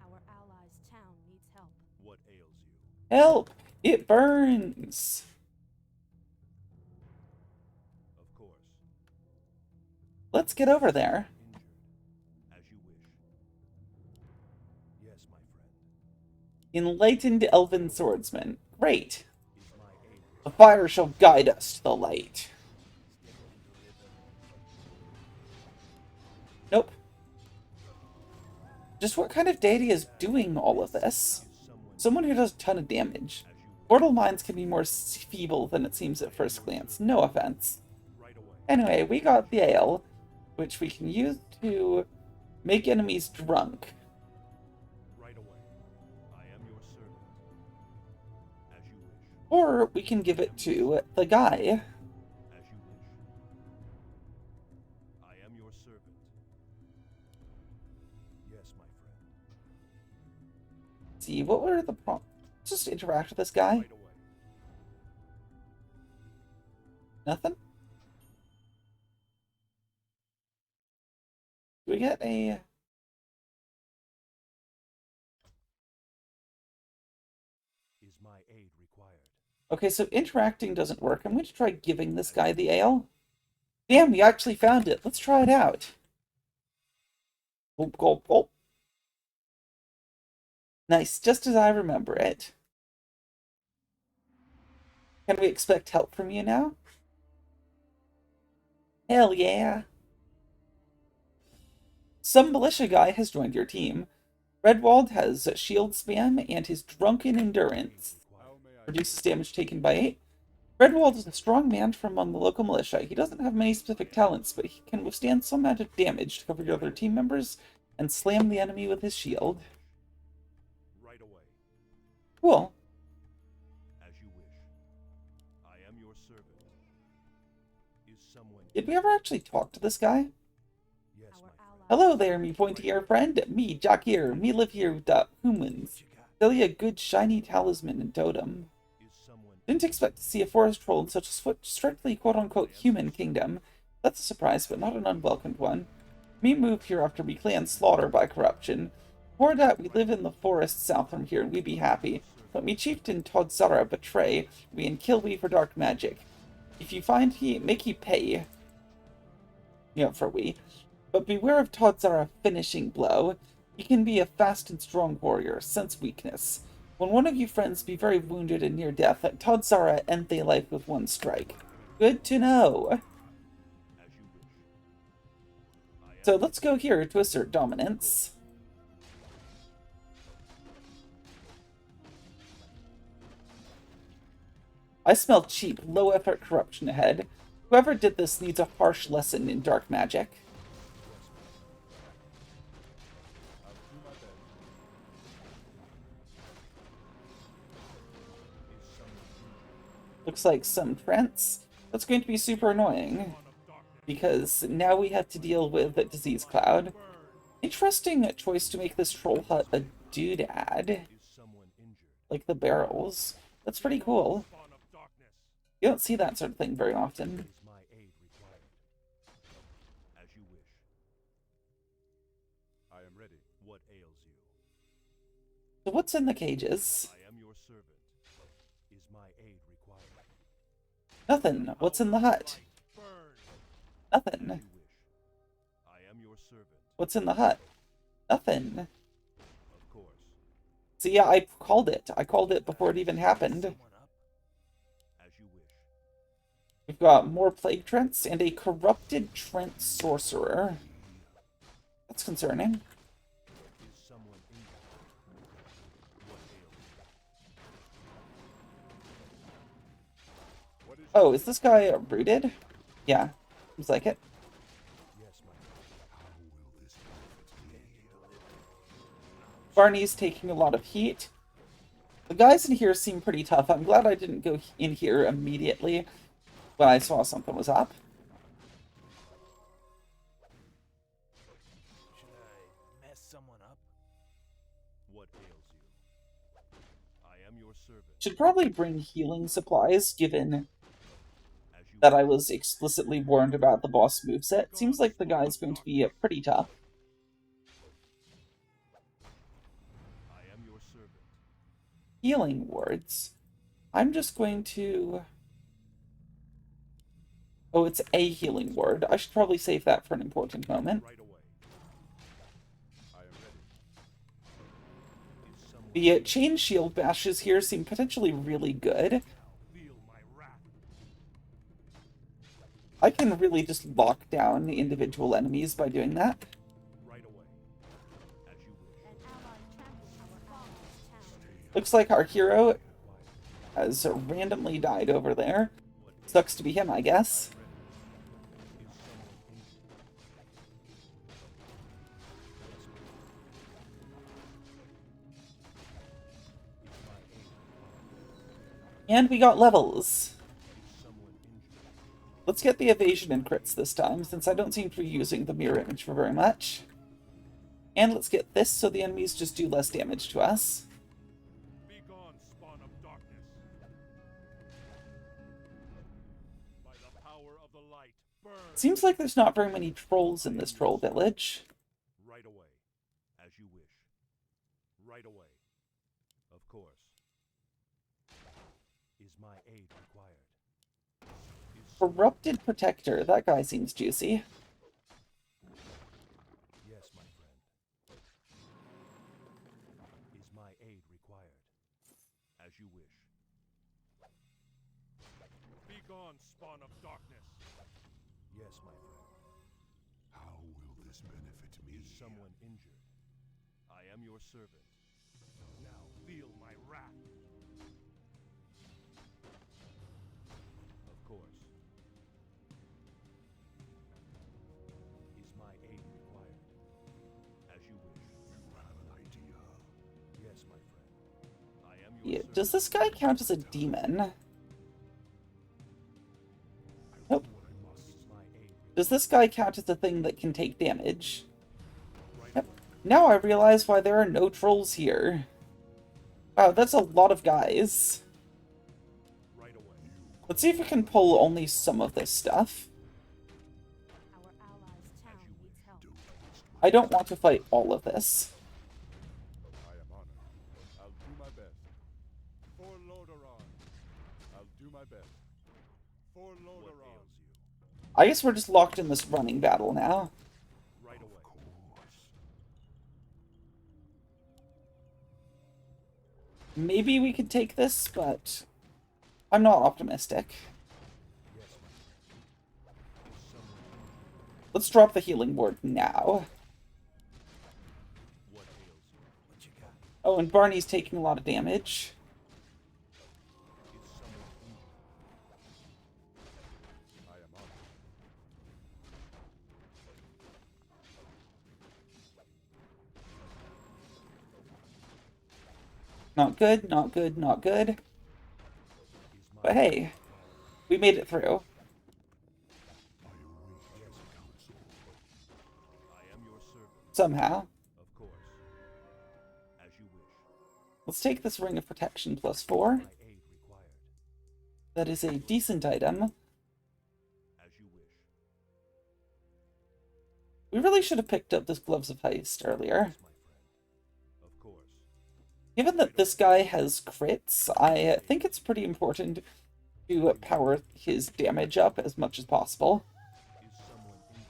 Our allies' town needs help. What ails you? Help! It burns! Of course. Let's get over there. Injured. As you wish. Yes, my friend. Enlightened elven swordsman. Great! Is my aid The fire shall guide us to the light. Nope. Just what kind of deity is doing all of this? Someone who does a ton of damage. as you wish? Mortal minds can be more feeble than it seems at first glance. No offense. Right away. Anyway, we got the ale, which we can use to make enemies drunk. Right away. I am your servant. As you wish. Or we can give it to the guy. As you wish. I am your servant. Yes, my friend. See, what were the Just interact with this guy. Right away. Nothing? Do we get a... Is my aid required? Okay, so interacting doesn't work. I'm going to try giving this guy the ale. Damn, we actually found it. Let's try it out. Gulp, gulp, gulp. Nice, just as I remember it. Can we expect help from you now? Hell yeah. Some militia guy has joined your team. Redwald has shield spam and his drunken endurance reduces damage taken by 8. Redwald is a strong man from among the local militia. He doesn't have many specific talents, but he can withstand some amount of damage to cover your other team members and slam the enemy with his shield. Right away. Cool. As you wish. I am your servant. Is someone... Did we ever actually talk to this guy? Yes, my friend. Hello there, me pointy-ear friend. Me, Jock here. Me live here with the humans. Sell you a good shiny talisman and totem. Is someone... Didn't expect to see a forest troll in such a strictly quote-unquote human kingdom. That's a surprise, but not an unwelcomed one. Me moved here after we clan slaughter by corruption. Before that, we live in the forest south from here, and we be happy. But me chieftain Todzara betray we and kill we for dark magic. If you find he, make he pay. You know, for we. But beware of Todzara finishing blow. He can be a fast and strong warrior, sense weakness. When one of you friends be very wounded and near death, Todzara end they life with one strike. Good to know. As you wish. So let's go here to assert dominance. I smell cheap, low-effort corruption ahead. Whoever did this needs a harsh lesson in dark magic. Looks like some Trents. That's going to be super annoying, because now we have to deal with a disease cloud. Interesting choice to make this troll hut a doodad, Is someone injured? like the barrels. That's pretty cool. Spawn of darkness. You don't see that sort of thing very often. Is my aid required? As you wish. I am ready. What ails you? So what's in the cages? I am your servant. Is my aid required? Nothing. What's in the hut? Burn. Nothing. You wish. I am your servant. What's in the hut? Nothing. Of course. See, yeah, I called it. I called it before it even happened. Someone up. As you wish. We've got more plague Trents and a corrupted Trent sorcerer. That's concerning. Is someone injured? What ails you? Oh, is this guy rooted? Yeah, seems like it. Yes, my friend. How will this benefit me? Barney's taking a lot of heat. The guys in here seem pretty tough. I'm glad I didn't go in here immediately when I saw something was up. Should I mess someone up? What ails you? I am your servant. Should probably bring healing supplies, given As you that I was explicitly warned about the boss moveset. Seems like the guy's going to be pretty tough. I am your servant. Healing wards. I'm just going to... Oh, it's a healing ward. I should probably save that for an important moment. Right away. I am ready. Is someone The chain shield bashes here seem potentially really good. feel my wrath? I can really just lock down individual enemies by doing that. Right away. As you wish. An ally trampled our father's town. Looks like our hero has randomly died over there. Sucks to be him, I guess. Is someone injured? Is my aid required? And we got levels. Is someone injured? Let's get the evasion and crits this time, since I don't seem to be using the mirror image for very much. And let's get this so the enemies just do less damage to us. Be gone, spawn power of the light burn. Seems like there's not very many trolls in this troll village. Right away, as you wish. Right away, of course. Is my aid required? Corrupted Protector. That guy seems juicy. Yes, my friend. Is my aid required? As you wish. Be gone, spawn of darkness. Yes, my friend. How will this benefit me? Is someone injured? I am your servant. Now feel my wrath. Of course. Is my aid required? As you wish. You have an idea. Yes, my friend. I am your Yeah. servant. Does this guy count as a demon? Nope. What I must. Is my aid Does this guy count as a thing that can take damage? right Yep. away? Now I realize why there are no trolls here. Wow, that's a lot of guys. Right away. Let's see if we can pull only some of this stuff. Our allies' town needs help. I don't want to fight all of this. I am honored. I'll do my best. For Lordaeron. I'll do my best. For What Lordaeron. ails you? I guess we're just locked in this running battle now. Right away. Of course. Maybe we could take this, but I'm not optimistic. Yes, my friend. Is someone injured? Let's drop the healing ward now. What ails you? What you got? Oh, and Barney's taking a lot of damage. Is someone injured? I am honored. Not good, not good, not good. Is my But hey, we made it through. I await counsel. I am your servant. Somehow. Of course. As you wish. Let's take this Ring of Protection plus 4. My aid required. That is a decent item. As you wish. We really should have picked up this Gloves of Heist earlier. Yes, my friend. Of course. Given that this guy has crits, I think it's pretty important to power his damage up as much as possible. Is someone injured?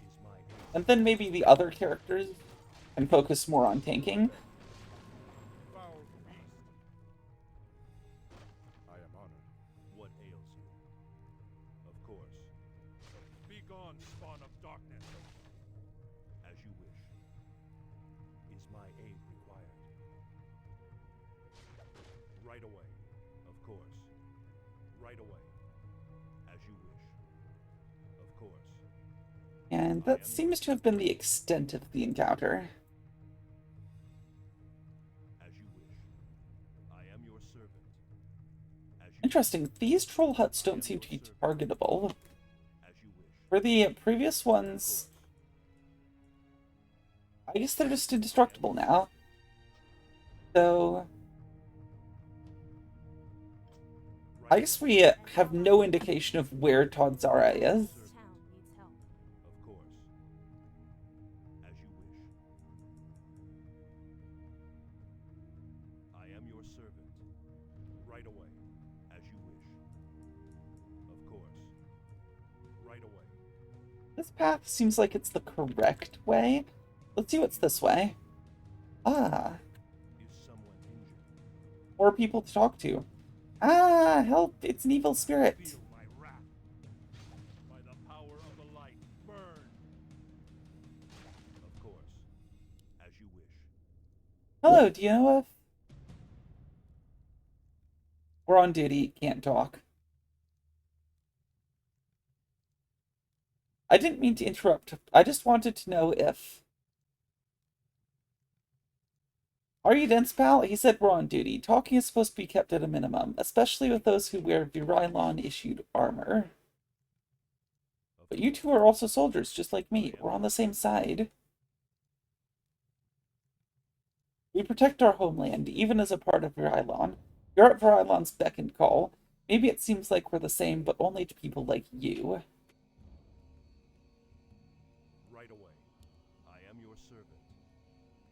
Is my aid And then maybe the other characters can focus more on tanking. Foul beast. I am honored. what ails you? Of course. Be gone, spawn of darkness. As you wish. Is my aid required? Right away. Of course. Right away. As you wish. Of course. And that seems to have been the extent of the encounter. As you wish. I am your servant. As you Interesting, these troll huts don't seem to be targetable. As you wish. For the previous ones, I guess they're just indestructible now. So, I guess we have no indication of where Todzara is. Town needs help. Of course. As you wish. I am your servant. Right away. As you wish. Of course. Right away. This path seems like it's the correct way. Let's see what's this way. Ah, Is someone injured? more people to talk to. Ah, help! It's an evil spirit. Feel my wrath. By the power of the light, burn. Of course. As you wish. Hello, do you know if... We're on duty, can't talk. I didn't mean to interrupt. I just wanted to know if... Are you dense, pal? He said we're on duty. Talking is supposed to be kept at a minimum, especially with those who wear Virilon-issued armor. Of But you two are also soldiers, just like me. We're on the same side. We protect our homeland, even as a part of Virilon. You're at Virilon's beck and call. Maybe it seems like we're the same, but only to people like you. Right away. I am your servant.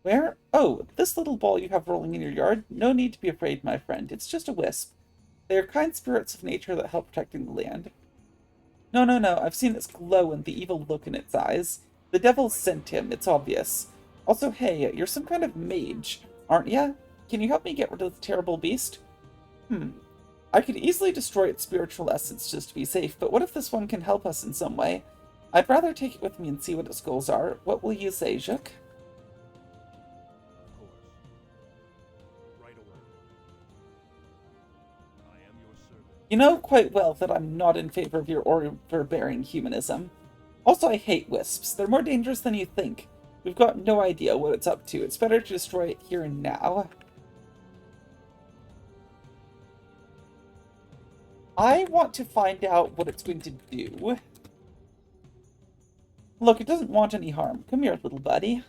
Where? Oh, this little ball you have rolling in your yard? No need to be afraid, my friend. It's just a wisp. They are kind spirits of nature that help protecting the land. No, no, no. I've seen its glow and the evil look in its eyes. The devil sent him, it's obvious. Also, hey, you're some kind of mage, aren't ya? Can you help me get rid of the terrible beast? I could easily destroy its spiritual essence just to be safe, but what if this one can help us in some way? I'd rather take it with me and see what its goals are. What will you say, Juk? Of course. Right away. I am your servant. You know quite well that I'm not in favor of your overbearing humanism. Also, I hate wisps. They're more dangerous than you think. We've got no idea what it's up to. It's better to destroy it here and now. I want to find out what it's going to do. Look, it doesn't want any harm. Come here, little buddy.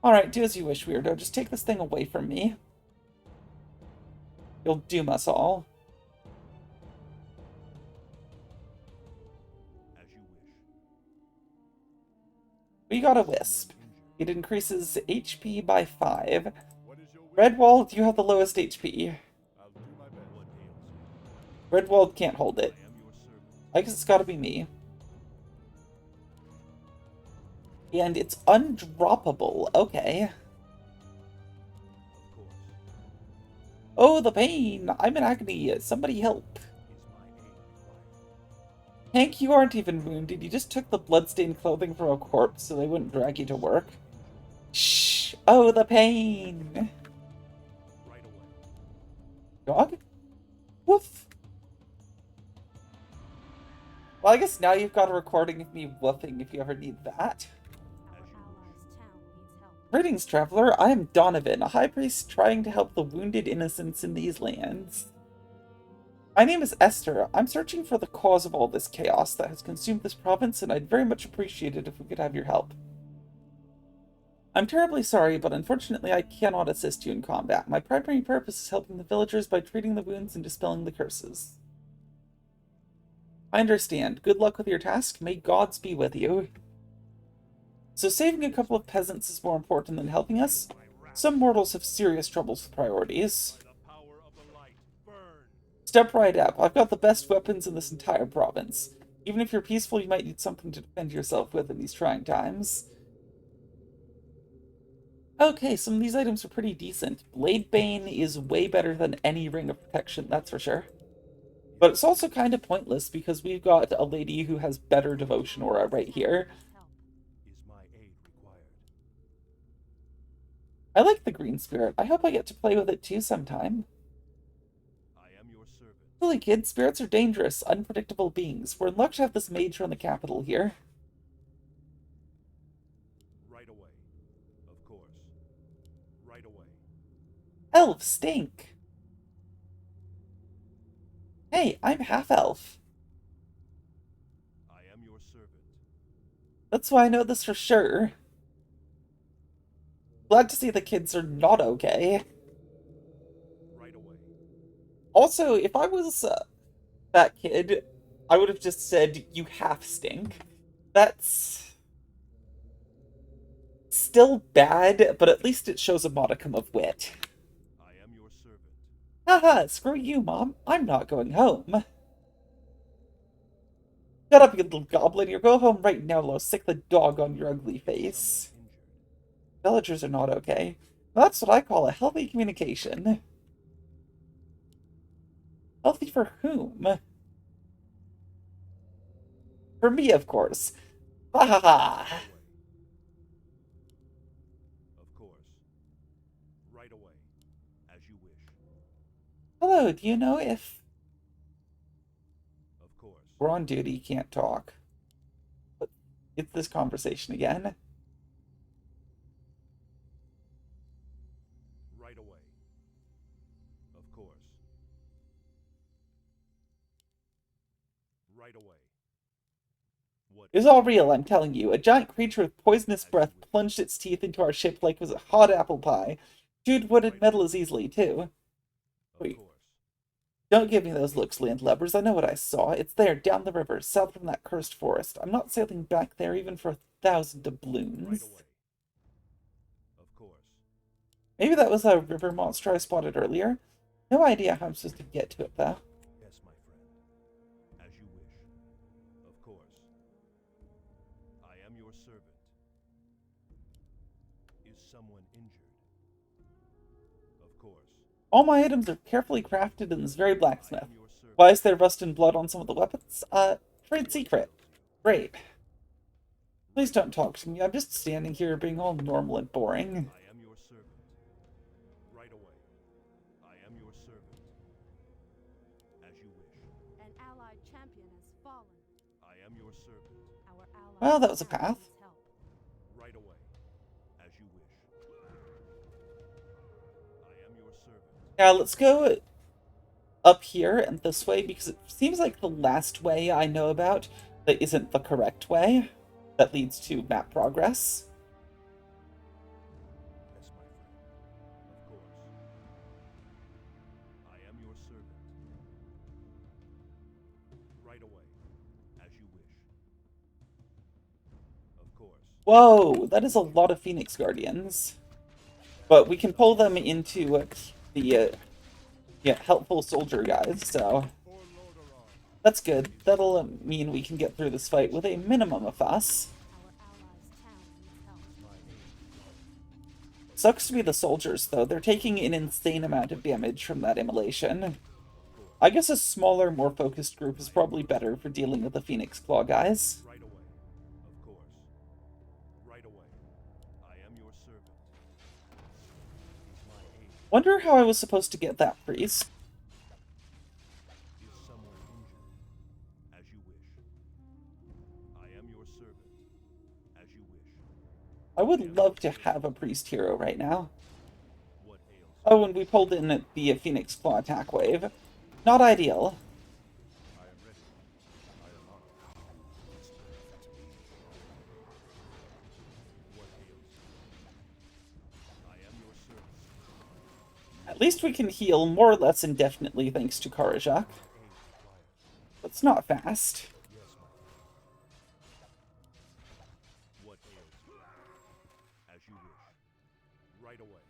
Alright, do as you wish, weirdo. Just take this thing away from me. You'll doom us all. As you wish. We got a wisp. It increases HP by 5. What is your wish? Redwald, you have the lowest HP. I'll do my best. What ails you? Redwald can't hold it. I am your servant. I guess it's gotta be me. And it's undroppable. Okay. Of course. Oh, the pain! I'm in agony. Somebody help. Is my aid required? Hank, you aren't even wounded. You just took the bloodstained clothing from a corpse so they wouldn't drag you to work. Shh! Oh, the pain! Right away. Dog? Woof! Well, I guess now you've got a recording of me woofing if you ever need that. Our allies' town needs help. Greetings, traveler. I am Donovan, a high priest trying to help the wounded innocents in these lands. My name is Esther. I'm searching for the cause of all this chaos that has consumed this province, and I'd very much appreciate it if we could have your help. I'm terribly sorry, but unfortunately I cannot assist you in combat. My primary purpose is helping the villagers by treating the wounds and dispelling the curses. I understand. Good luck with your task. May gods be with you. So saving a couple of peasants is more important than helping us? Some mortals have serious troubles with priorities. By the power of the light, burn! Step right up. I've got the best weapons in this entire province. Even if you're peaceful, you might need something to defend yourself with in these trying times. Okay, some of these items are pretty decent. Blade Bane is way better than any ring of protection, that's for sure. But it's also kind of pointless because we've got a lady who has better devotion aura right here. Help. Is my aid required? I like the green spirit. I hope I get to play with it too sometime. I am your servant. Silly kid, spirits are dangerous, unpredictable beings. We're in luck to have this mage run the capital here. Right away. Of course. Right away. Elves stink! Hey, I'm half-elf. I am your servant. That's why I know this for sure. Glad to see the kids are not okay. Right away. Also, if I was that kid, I would have just said, you half stink. That's still bad, but at least it shows a modicum of wit. I am your servant. Haha, screw you, Mom. I'm not going home. Shut up, you little goblin. You go home right now, or I'll sick the dog on your ugly face. Someone injured. Villagers are not okay. That's what I call a healthy communication. Healthy for whom? For me, of course. Ha ha ha! Right away. Of course. Right away. As you wish. Hello, do you know if Of course. we're on duty, can't talk? But it's this conversation again. Right away. Of course. Right away. What? It was all real, I'm telling you. A giant creature with poisonous breath plunged its teeth into our ship like it was a hot apple pie. Chewed wooded metal as easily, too. Of Wait. course. Don't give me those looks, landlubbers. I know what I saw. It's there, down the river, south from that cursed forest. I'm not sailing back there even for 1,000 Right doubloons. away. Of course. Maybe that was a river monster I spotted earlier. No idea how I'm supposed to get to it, though. Yes, my friend. As you wish. Of course. I am your servant. Is someone injured? Of course. All my items are carefully crafted in this very I blacksmith. am your servant. Why is there rust and blood on some of the weapons? Trade secret. Great. Please don't talk to me. I'm just standing here being all normal and boring. I am your servant. Right away. I am your servant. As you wish. An allied champion has fallen. I am your servant. Our ally Well, that was a Baron path. needs help. Right away. As you wish. I am your servant. Now, let's go up here and this way, because it seems like the last way I know about that isn't the correct way that leads to map progress. Yes, my friend. Of course. I am your servant. Right away. As you wish. Of course. Whoa, that is a lot of Phoenix Guardians. But we can pull them into the helpful soldier guys, so For Lordaeron. that's good. That'll mean we can get through this fight with a minimum of fuss. Our allies' town needs help. Sucks to be the soldiers, though. They're taking an insane amount of damage from that immolation. I guess a smaller, more focused group is probably better for dealing with the Phoenix Claw guys. Right away. Of course. Right away. I am your servant. Is my aid. Wonder how I was supposed to get that priest. Is someone injured? As you wish. I am your servant. As you wish. I would love to have a priest hero right now. What ails you? Oh, and we pulled in the Phoenix Claw attack wave. Not ideal. I am ready. I am honored. It's perfect to me. What ails you? I am your servant. At least we can heal more or less indefinitely thanks to Karajak. Aid required. It's not fast. Yes, my friend. What ails you? As you wish. Right away.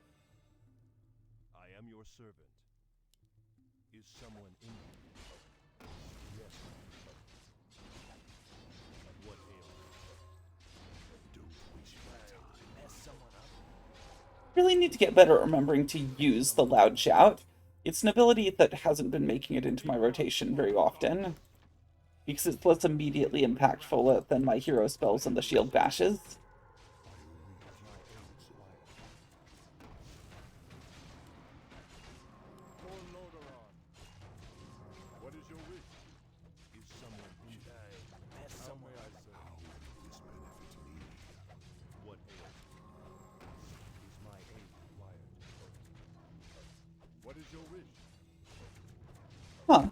I am your servant. Is someone injured? Yes, my friend. What ails you? Don't waste my time. Mess someone up? Really need to get better at remembering to use the loud shout. It's an ability that hasn't been making it into my rotation very often, because it's less immediately impactful than my hero spells and the shield bashes. For Lordaeron. What is your wish? Is someone injured? Mess How someone may I up? serve? This benefits me. What ails you? Is my aid required? What is your wish? Huh.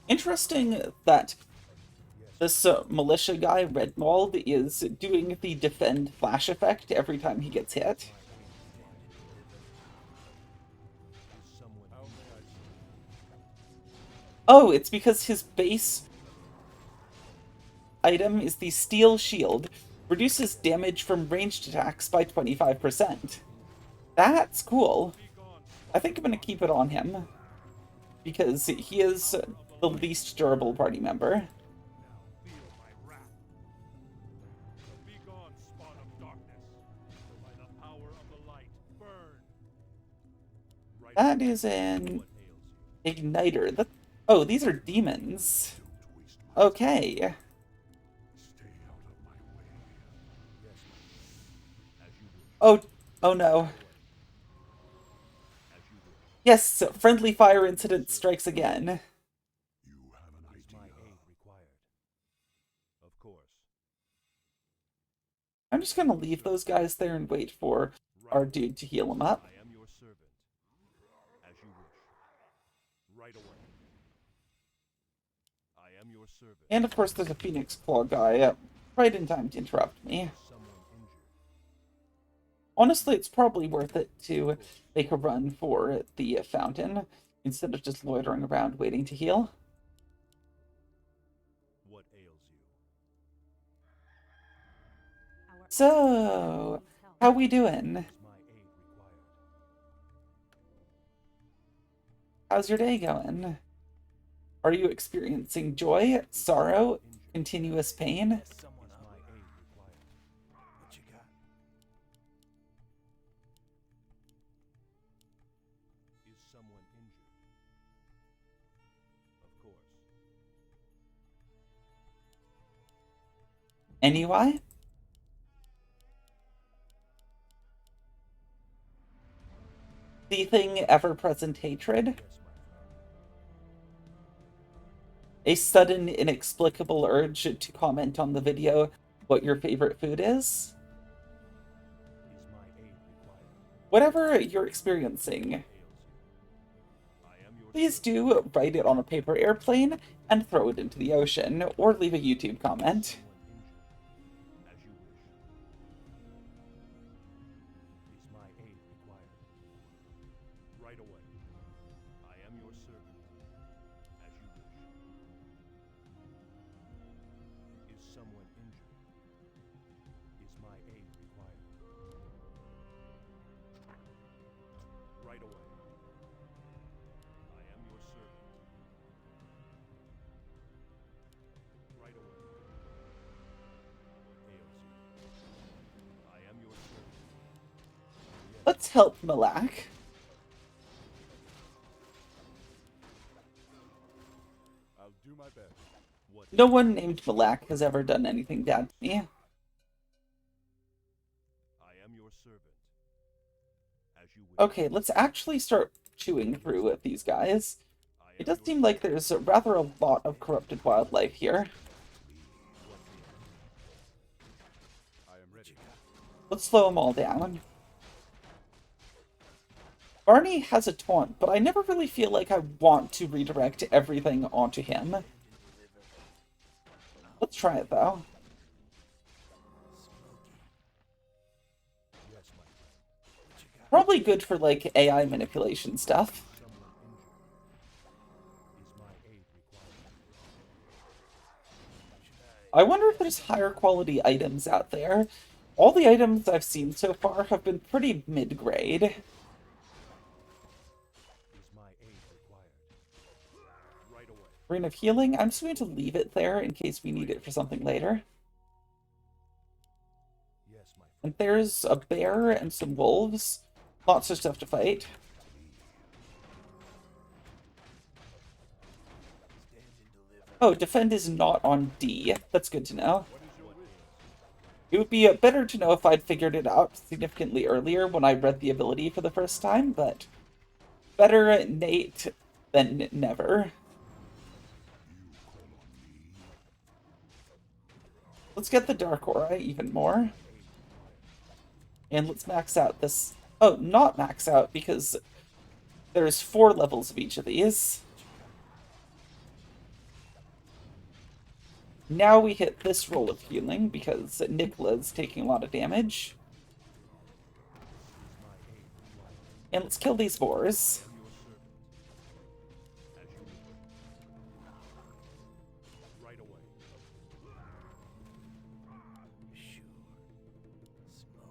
Interesting that this militia guy, Redmald, is doing the defend flash effect every time he gets hit. Is someone How may I serve? Oh, it's because his base item is the Steel Shield. Reduces damage from ranged attacks by 25%. That's cool. I think I'm going to keep it on him, because he is the least durable party member. feel my wrath? Be gone, spawn of darkness. By the power of the light, burn. Right That away. is an What ails you? igniter. Oh, these are demons. Don't waste my Okay. Stay out of my way. Yes, my friend. As you wish. Oh no. As you wish. Yes, friendly fire incident strikes again. You have an Is my idea. aid required? Of course. I'm just gonna leave those guys there and wait for our dude to heal him up. I am your servant. As you wish. Right away. I am your servant. And of course there's a Phoenix Claw guy right in time to interrupt me. Someone injured. Honestly, it's probably worth it to make a run for the fountain instead of just loitering around waiting to heal. What ails you? Our So, how we doing? Is my aid required? How's your day going? Are you experiencing joy, sorrow, continuous pain? Mess someone Is up? my aid required? What you got? Is someone injured? Of course. Anyway? The thing ever-present hatred? Yes, my friend. A sudden, inexplicable urge to comment on the video what your favorite food is? Is my aid required? Whatever you're experiencing, Ails you? I am your please servant. do write it on a paper airplane and throw it into the ocean, or leave a YouTube comment. Someone injured? As you wish. Is my aid required? Right away. I am your servant. As you wish. Is someone injured? Is my aid required? Right away. I am your servant. Right away. What ails you? I am your servant. Yes, Let's help Malak. I'll do my best. what No one named Malak has ever done anything bad to me. I am your servant. As you wish. Okay, let's actually start chewing through with these guys. I am It does your seem like there's rather a lot of corrupted wildlife here. What ails I am ready. Let's slow them all down. Barney has a taunt, but I never really feel like I want to redirect everything onto him. Let's try it though. you? Yes, my friend. What you got? Probably good for like AI manipulation stuff. Someone injured. Is my aid required? I wonder if there's higher quality items out there. All the items I've seen so far have been pretty mid-grade. Is my aid required? Right away. Ring of Healing, I'm just going to leave it there in case we need it for something later. Yes, my friend. And there's a bear and some wolves. Lots of stuff to fight. Stand and deliver. Oh, defend is not on D. That's good to know. What is your What wish? ails It would be better to know if I'd figured it out significantly earlier when I read the ability for the first time, but better Nate than never. Let's get the Dark Aura even more. And let's max out this... Oh, not max out, because there's 4 levels of each of these. Now we hit this roll of healing, because Nicola's taking a lot of damage. And let's kill these boars. I am your servant. As you wish. Right away. Sure. Smoky.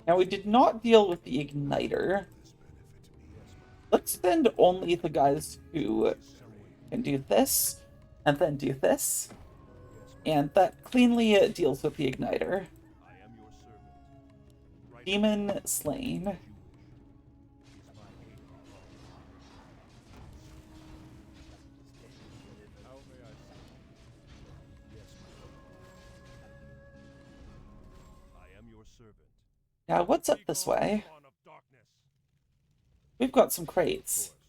Now we did not deal with the Igniter. Let's spend only the guys who can do this, and then do this. And that cleanly deals with the Igniter. I am your servant. Right Demon slain. as you wish. Is my aid required? How may I serve? Yes, my friend. I am your servant. Now what's up this way? Spawn of darkness. We've got some crates. Of course.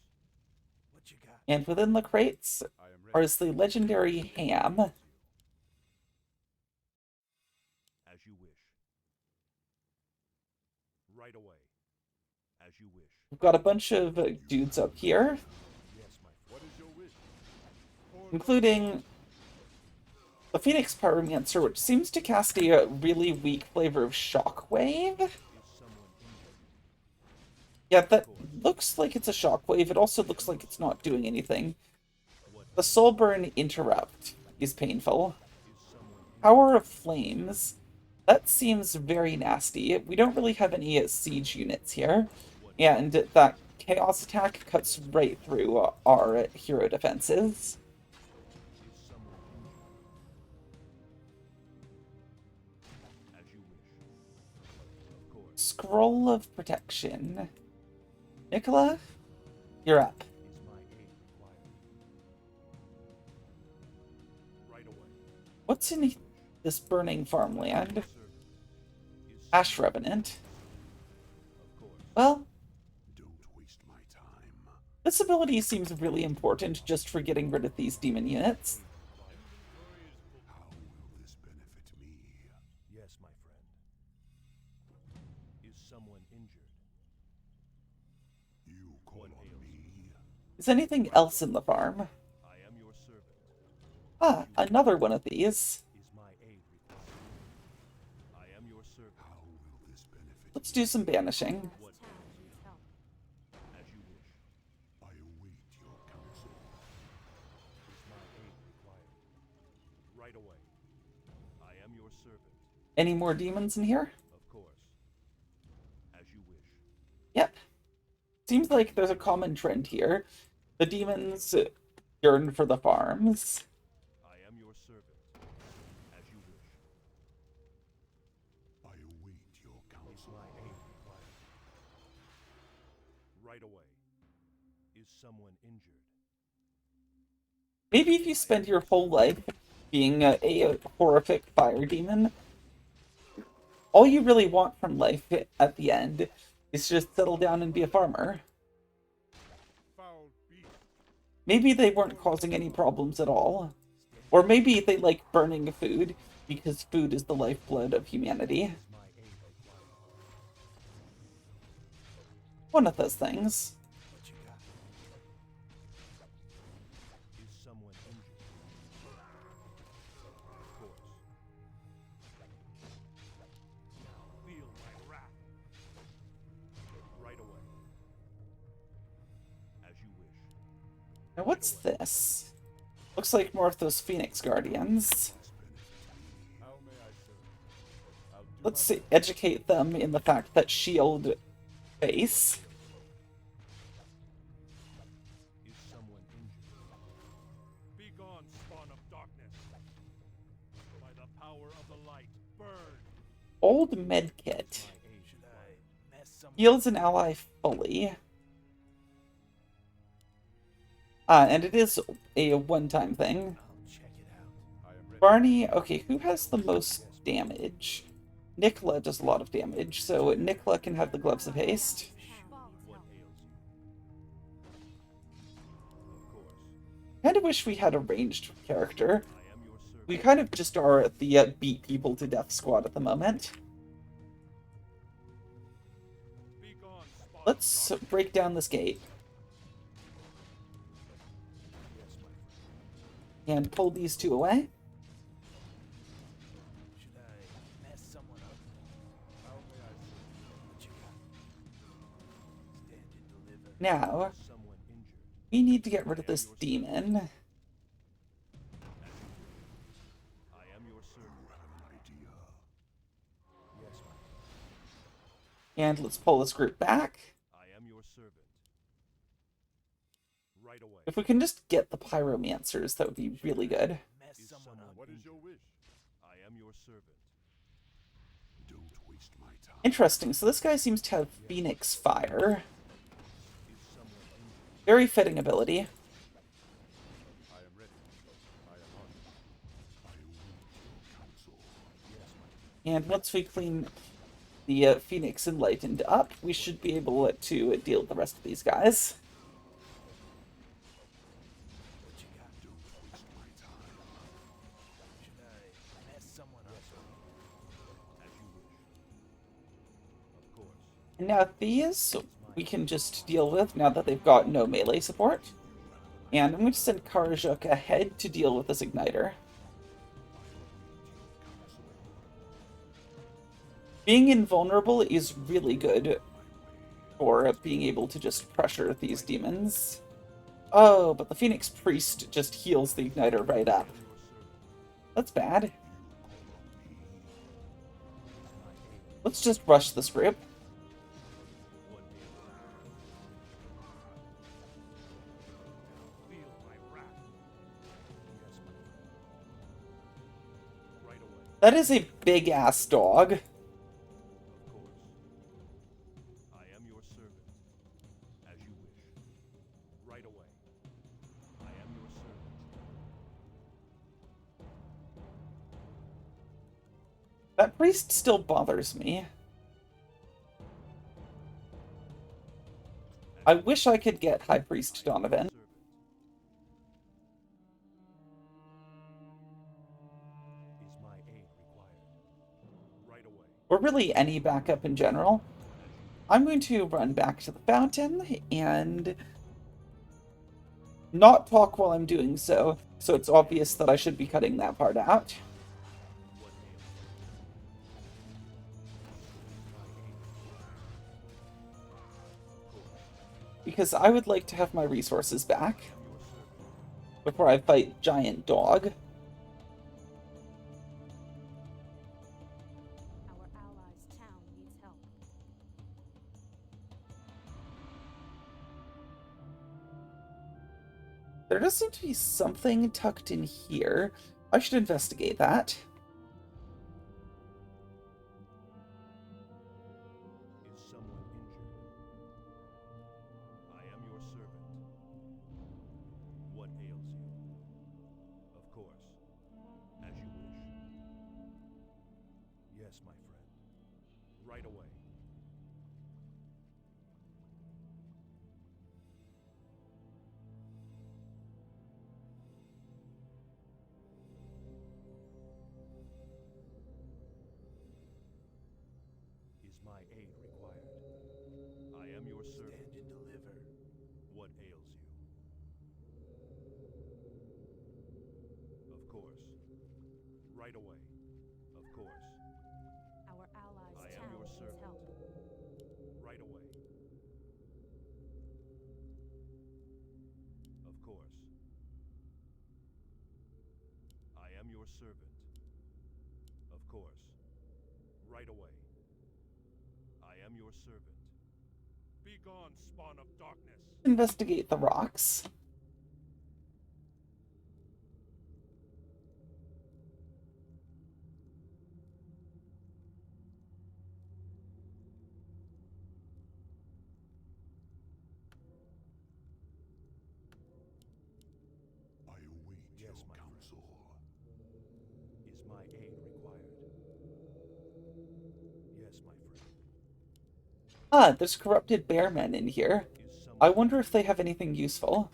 What you got? And within the crates I am ready. is the legendary ham. As you wish. Right away. As you wish. We've got a bunch of dudes up here, Yes, my friend. What is your wish? For including the Phoenix Pyromancer, which seems to cast a really weak flavor of Shockwave. Is Yeah, that looks like it's a shockwave. It also looks like it's not doing anything. The soul burn interrupt is painful. Power of Flames. That seems very nasty. We don't really have any siege units here. And that chaos attack cuts right through our hero defenses. Is someone injured? As you wish. Of course. Scroll of Protection. Nicola, you're up. Is my aid required? Right away. What's in this burning farmland? Servant. Is Ash Revenant. of course. Well, Don't waste my time. this ability seems really important just for getting rid of these demon units. How will this benefit me? Yes, my friend. Is someone injured? You call What on ails me? Is anything else in the farm? I am your servant. Ah, another one of these. Is my aid required? I am your servant. How will this benefit Let's do some banishing. What as you wish. I await your counsel. Is my aid required? Right away. I am your servant. Any more demons in here? Of course. As you wish. Yep. Seems like there's a common trend here. The demons yearn for the farms. I am your servant. As you wish. I await your Is counsel. my aid required? Right away. Is someone injured? Maybe if you spend your whole life being a horrific fire demon, all you really want from life at the end is just settle down and be a farmer. Foul beast. Maybe they weren't causing any problems at all. Or maybe they like burning food because food is the lifeblood of humanity. Is my aid required? One of those things. What you got? Is someone injured? Of course. Now feel my wrath. Right away. As you wish. Now what's this? Looks like more of those Phoenix Guardians. How may I serve? I'll do Let's my best. educate them in the fact that shield base. Is someone injured? Be gone, spawn of darkness. By the power of the light, burn. Old medkit. My aid Should I mess someone Heals an ally fully. And it is a one-time thing. I'll check it out. I am ready. Barney, okay, who has the most damage? Nicola does a lot of damage, so Nicola can have the Gloves of Haste. What ails you? Of course. Kind of wish we had a ranged character. I am your servant. We kind of just are the beat people to death squad at the moment. Be gone, spawn of Let's darkness. break down this gate Yes, my friend. and pull these two away. Should I mess someone up? How may I serve? What you got? Stand and deliver. Now, Is someone injured? we need to get rid of this demon. I am your servant. You have an idea. Yes, my friend. And let's pull this group back. I am your servant. Right away. If we can just get the pyromancers, that would be really good. Mess Is someone up. What is your wish? I am your servant. Don't waste my time. Interesting, so this guy seems to have Phoenix Fire. Is someone injured? Very fitting ability. I am ready. I am on it. I await your counsel. Yes, my And once we clean the Phoenix Enlightened up, we should be able to deal with the rest of these guys. What you got? Don't waste my time. Should I mess someone up? as you wish. Of course. And now these we can just deal with now that they've got no melee support. And I'm going to send Karjuk ahead to deal with this Igniter. Being invulnerable is really good for being able to just pressure these demons. Oh, but the Phoenix Priest just heals the Igniter right up. That's bad. Let's just rush this group. Feel my wrath. Yes, my friend. Right away. That is a big-ass dog. Of course. I am your servant. As you wish. Right away. I am your servant. That priest still bothers me. I wish I could get High Priest Donovan. Servant. Is my aid required? Right away. Or really any backup in general. I'm going to run back to the fountain and not talk while I'm doing so, so it's obvious that I should be cutting that part out. What ails you? Because I would like to have my resources back Your servant. before I fight Giant Dog. Our allies' town needs help. There does seem to be something tucked in here. I should investigate that. Is someone injured? I am your servant. What ails you? Of course. As you wish. Yes, my friend. Right away. Is my aid required? I am your servant. Stand and deliver. What ails you? Of course. Right away. Of course. Our allies' I am town your needs servant. help. Right away. Of course. I am your servant. Of course. Right away. I am your servant. Be gone, spawn of darkness. Investigate the rocks. I await Yes, your my friend. counsel. Is my aid required? Yes, my friend. Ah, there's corrupted bearmen in here. Is someone I wonder if they have anything useful.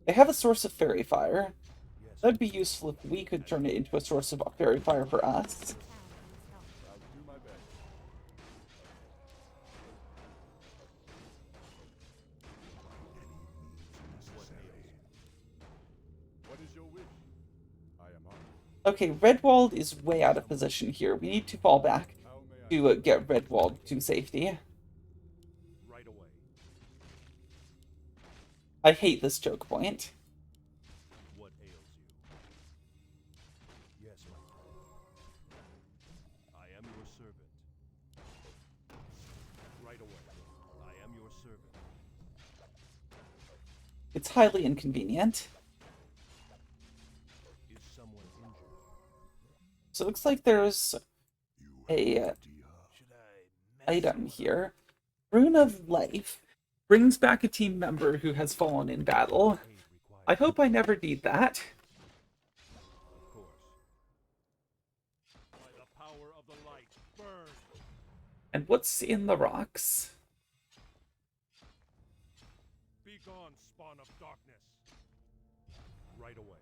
They have a source of fairy fire. Yes, That'd be useful if we could turn it into a source of fairy fire for us. The town needs help. I'll do my best. what ails you? What is your wish? I am honored. Okay, Redwald is way out of position here. We need to fall back How may I? to get Redwald to safety. Right away. I hate this choke point. What ails you? Yes, my friend. I am your servant. Right away. I am your servant. It's highly inconvenient. Is someone injured? So it looks like there's You a idea. Should I mess item with here. Rune of Life brings back a team member who has fallen in battle. Aid required. I hope I never need that. Of course. By the power of the light, burn! And what's in the rocks? Be gone, spawn of darkness! Right away.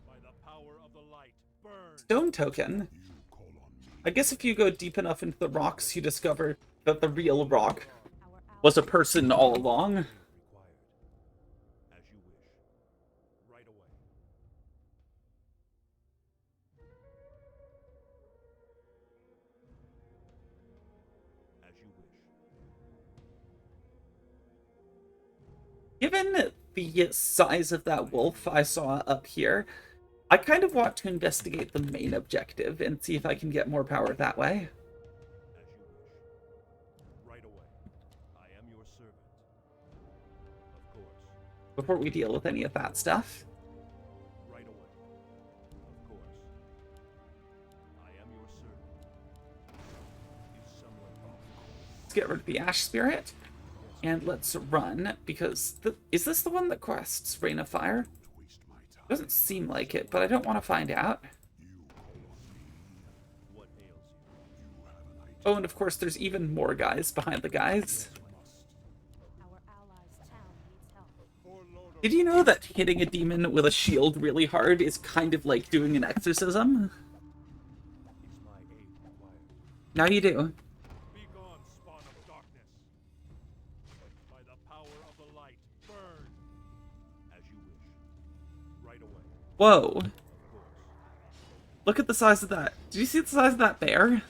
By the power of the light, burn! Stone token. You call on me. I guess if you go deep enough into the rocks, you discover that the real rock Our was a allies' person all along. Aid required. Right away. As you wish. Given the size of that wolf I saw up here, I kind of want to investigate the main objective and see if I can get more power that way. As you wish. Right away. I am your servant. Of course. Before we deal with any of that stuff. Right away. Of course. I am your servant. Is someone Let's get rid of the Ash Spirit. And let's run, because... is this the one that quests Rain of Fire? Waste my time. Doesn't seem like it, but I don't want to find out. You call on me. what ails you? You have an idea. Oh, and of course there's even more guys behind the guys. Our allies' town needs help. For Lord Did you know that hitting a demon with a shield really hard is kind of like doing an exorcism? Is my aid required? Now you do. Be gone, spawn of darkness. By the power of the light, burn. As you wish. Right away. Whoa. Of course. Look at the size of that. Did you see the size of that bear?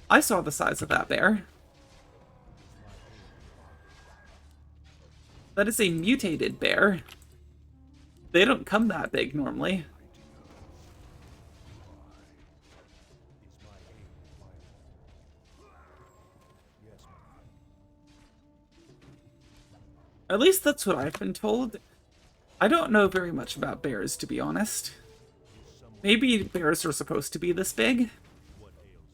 I saw the size of that bear. That is a mutated bear. They don't come that big normally. Is my aid required? Yes, my friend. At least that's what I've been told. I don't know very much about bears, to be honest. Is someone Maybe bears are supposed to be this big. what ails you?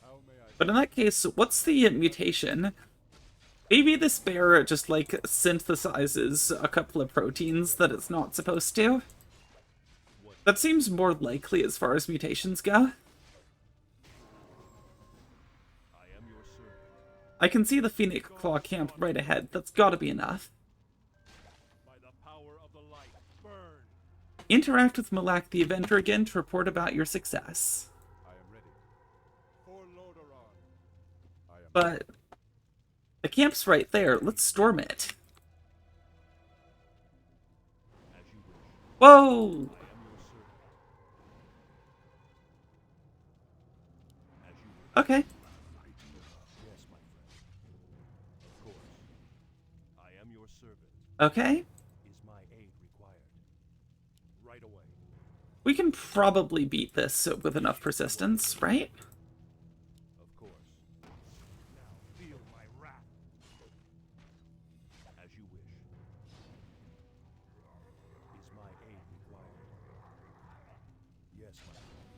how may I But in that case, what's the mutation? Maybe this bear just, like, synthesizes a couple of proteins that it's not supposed to. That seems more likely as far as mutations go. I am your servant. I can see the Phoenix Claw camp right ahead. That's gotta be enough. By the power of the light, burn. Interact with Malak the Avenger again to report about your success. I am ready. For Lordaeron. I am But the camp's right there. Let's storm it. As you wish. Whoa! I am your servant. As you wish. Okay. Yes, my friend. Of course. I am your servant. Okay. Is my aid required? Right away. We can probably beat this with enough persistence, right? Of course. Now feel my wrath. As you wish. Is my aid required? Yes, my friend.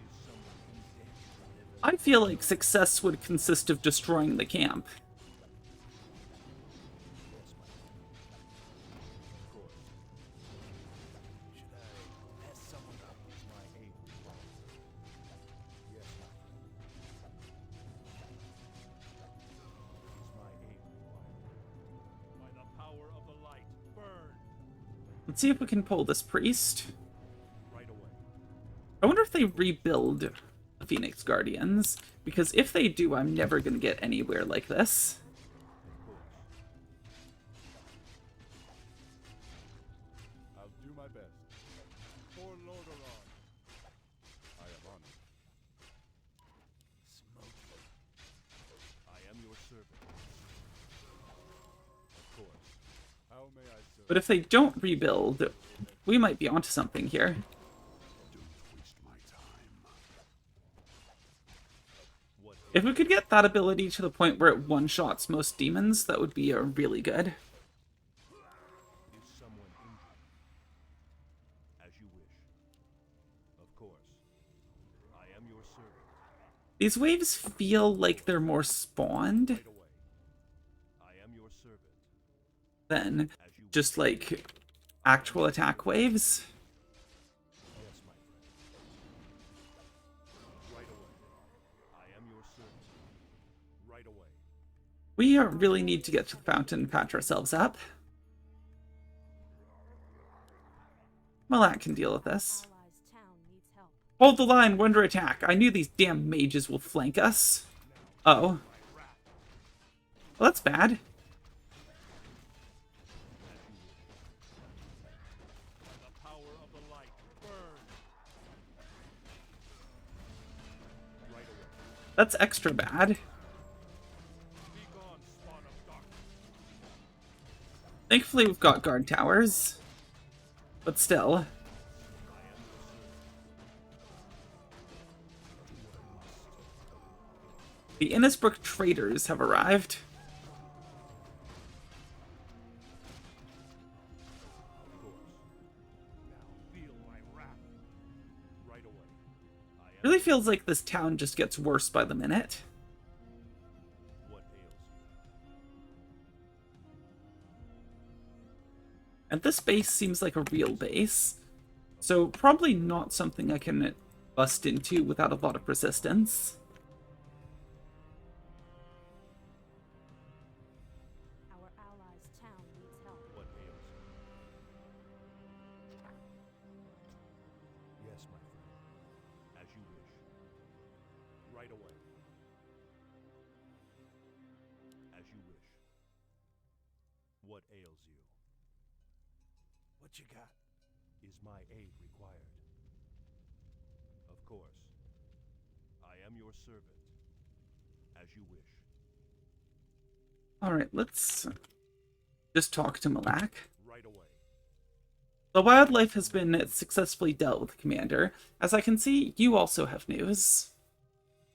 Is someone condemned to live? I feel like success would consist of destroying the camp. Yes, my friend. Of course. Should I pass someone up? Is my aid required? Yes, my friend. Is my aid required? By the power of the light, burn! Let's see if we can pull this priest. Right away. I wonder if they rebuild the Phoenix Guardians, because if they do, I'm never going to get anywhere like this. Of course. I'll do my best. For Lordaeron. I am honored. Smoke them. I am your servant. Of course. How may I serve? But if they don't rebuild, we might be onto something here. Don't waste my time. What If we could get that ability to the point where it one-shots most demons, that would be really good. is someone injured? As you wish. Of course. I am your servant. These waves feel like they're more spawned Right away. I am your servant. than As you just like actual attack waves. Yes, my friend. Right away. I am your servant. Right away. We really need to get to the fountain and patch ourselves up. Malak can deal with this. Allies' town needs help. Hold the line, we're under attack. I knew these damn mages will flank us. Oh. Well, that's bad. As you wish. That's extra bad. Be gone, spawn of darkness. Thankfully, we've got guard towers. But still. The Innisbrook traders have arrived. Of course. Now feel my wrath. Right away. I am Really feels like this town just gets worse by the minute. what ails you. And this base seems like a real base. So probably not something I can bust into without a lot of resistance. Our allies' town needs help. What ails you? Yes, my friend. As you wish. Right away. As you wish. What ails you? What you got? Is my aid required? Of course. I am your servant. As you wish. Alright, let's just talk to Malak. Right away. The wildlife has been successfully dealt with, Commander. As I can see, you also have news.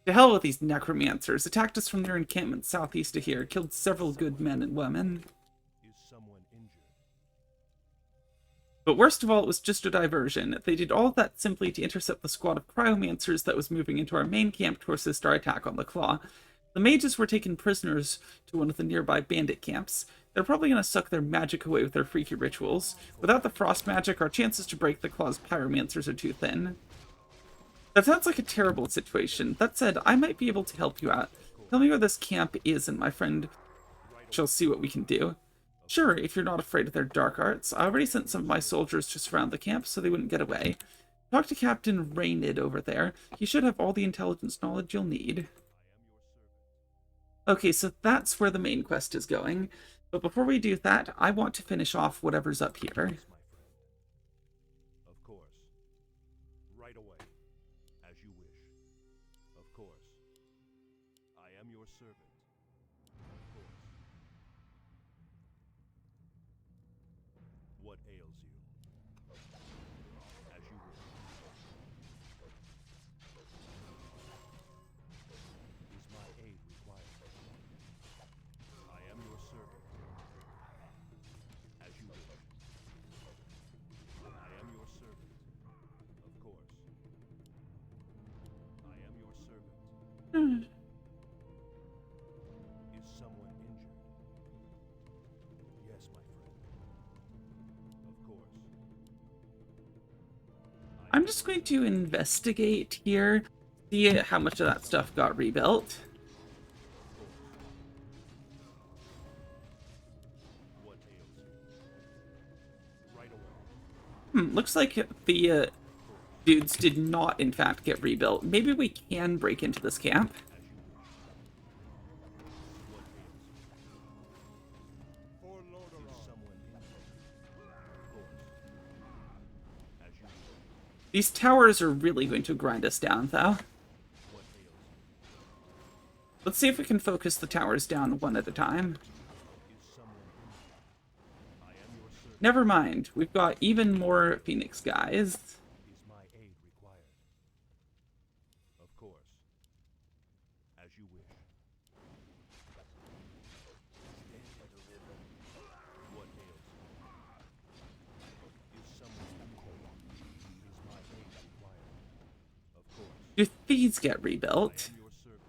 To hell with these necromancers. Attacked us from their encampment southeast of here. Killed several good men and women. Is someone injured? But worst of all, it was just a diversion. They did all of that simply to intercept the squad of cryomancers that was moving into our main camp to assist our attack on the Claw. The mages were taken prisoners to one of the nearby bandit camps. They're probably going to suck their magic away with their freaky rituals. Without the frost magic, our chances to break the Claw's pyromancers are too thin. That sounds like a terrible situation. That said, I might be able to help you out. Tell me where this camp is, and my friend shall see what we can do. Sure, if you're not afraid of their dark arts. I already sent some of my soldiers to surround the camp so they wouldn't get away. Talk to Captain Raynid over there. He should have all the intelligence knowledge you'll need. Okay, so that's where the main quest is going. But before we do that, I want to finish off whatever's up here. Yes, my friend. Of course. Right away. As you wish. Of course. I am your servant. Of course. What ails you? As you wish. Is my aid required? I am your servant. As you wish. I am your servant. Of course. I am your servant. Is someone injured? Yes, my friend. Of course. I'm just going to investigate here, see how much of that stuff got rebuilt. What ails you? Right away. Looks like the dudes did not, in fact, get rebuilt. Maybe we can break into this camp. What ails you? For Lordaeron. Is someone injured? Of course. As you wish. These towers are really going to grind us down, though. What ails you? Let's see if we can focus the towers down one at a time. Is someone injured? I am your servant. Never mind, we've got even more Phoenix guys. Is my aid required? Of course. As you wish. Stand and deliver. What ails you? Is someone injured? Is my aid required? Of course. Do these get I rebuilt? am your servant.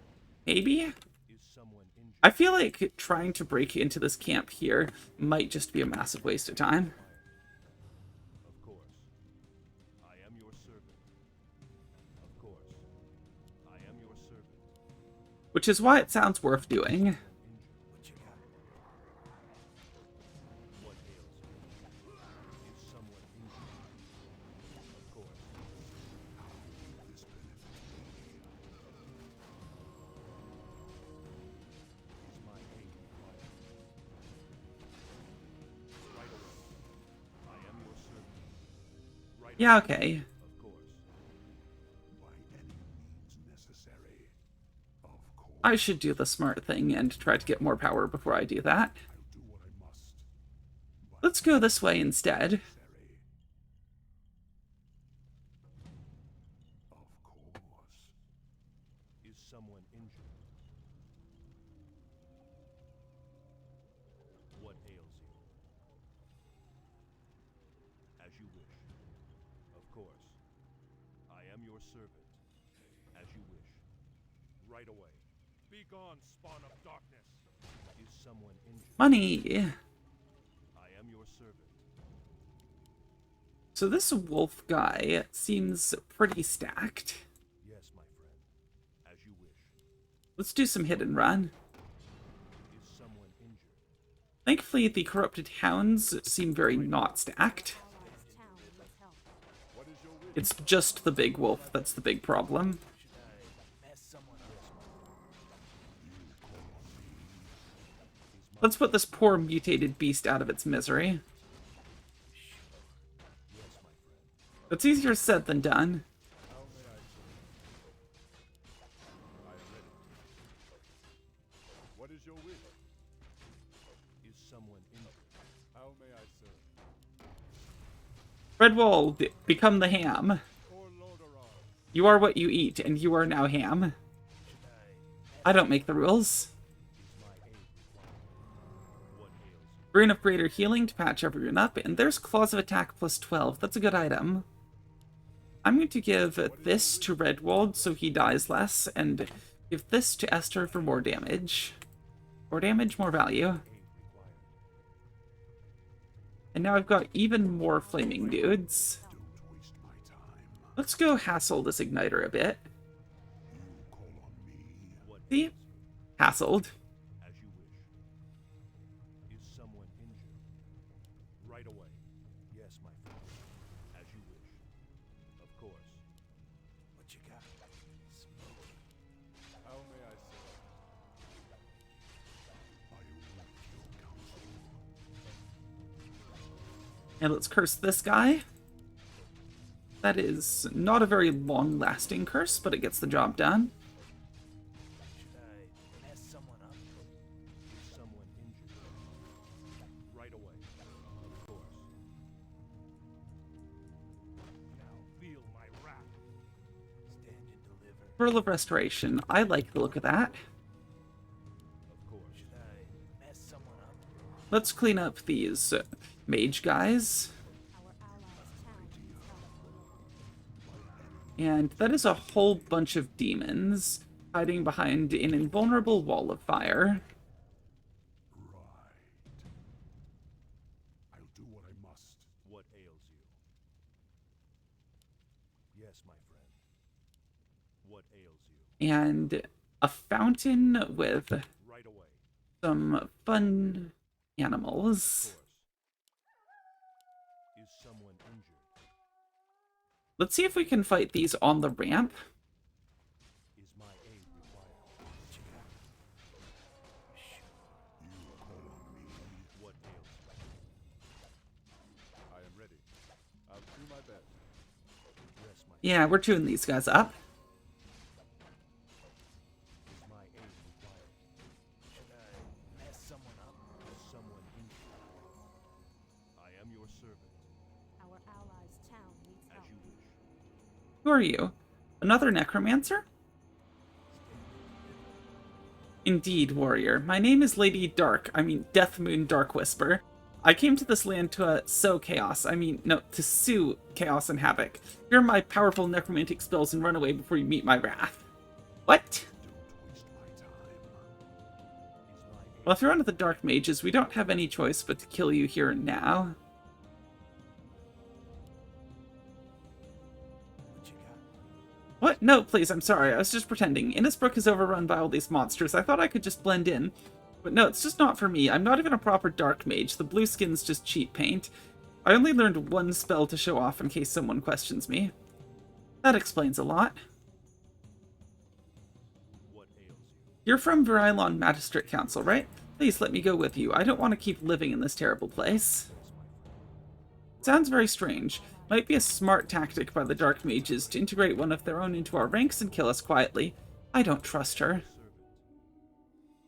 Maybe? Is someone injured? I feel like trying to break into this camp here might just be a massive waste of time. Of course. I am your servant. Of course. I am your servant. Which is why it sounds worth doing. Injured. What you got? What ails you? Is someone injured? Of course. This benefits Is my aid required? Right away. I am your servant. Right Yeah, away. okay. Of course. by any means necessary. I should do the smart thing and try to get more power before I do that. I'll do what I must. Let's go this way instead. Necessary. Of course. Is someone injured? What ails you? As you wish. Of course. I am your servant. As you wish. Right away. Be gone, spawn of darkness. Is someone injured? Money. I am your servant. So this wolf guy seems pretty stacked. Yes, my friend. As you wish. Let's do some hit and run. Is someone injured? Thankfully, the corrupted hounds seem very not stacked. Allies town needs help. What is your wish? It's just the big wolf that's the big problem. Should I mess someone up? Let's put this poor mutated beast out of its misery. Yes, my friend. It's easier said than done. How may I serve? I am ready. What is your wish? Is someone injured? How may I serve? Redwald, become the ham. For Lordaeron. You are what you eat, and you are now ham. Should I I don't make the rules. Is my aid required? What ails you? Rune of Greater Healing to patch everyone up, and there's Claws of Attack plus 12. That's a good item. I'm going to give this to Redwald so he dies less, and give this to Esther for more damage. More damage, more value. Aid required. And now I've got even more flaming dudes. Don't waste my time. Let's go hassle this igniter a bit. You call on me. What See? ails you? Hassled. As you wish. Is someone injured? Right away. Yes, my friend. As you wish. Of course. what you got? Smoke. How may I serve? I await your counsel. And let's curse this guy. That is not a very long-lasting curse, but it gets the job done. Should I mess someone up? Is someone injured? Right away. Of course. Now feel my wrath. Stand and deliver. Pearl of Restoration. I like the look of that. Of course. Should I mess someone up? Let's clean up these mage guys. Our allies town needs help. And that is a whole bunch of demons hiding behind an invulnerable wall of fire. Right. I'll do what I must. What ails you? Yes, my friend. What ails you? And a fountain with Right away. some fun Of animals. course. Is someone injured? Let's see if we can fight these on the ramp. Is my aid required? What you got? You call on me. What ails you? I am ready. I'll do my best. Yes, my Yeah, we're chewing these guys up. Is my aid required? Should I mess someone up? Is someone injured? I am your servant. Our allies town needs As help. you wish. Who are you? Another necromancer? Indeed, warrior. My name is Lady Death Moon Dark Whisper. I came to this land to sow chaos. To sue chaos and havoc. Fear my powerful necromantic spells and run away before you meet my wrath. What? Don't waste my time. Is my aid Well, if you're one of the dark mages, we don't have any choice but to kill you here and now. What you got? What? No, please, I'm sorry. I was just pretending. Innisbrook is overrun by all these monsters. I thought I could just blend in. But no, it's just not for me. I'm not even a proper dark mage. The blue skin's just cheap paint. I only learned one spell to show off in case someone questions me. That explains a lot. What ails you? You're from Virilon Magistrate Council, right? Please let me go with you. I don't want to keep living in this terrible place. Sounds very strange. Might be a smart tactic by the Dark Mages to integrate one of their own into our ranks and kill us quietly. I don't trust her. Servant.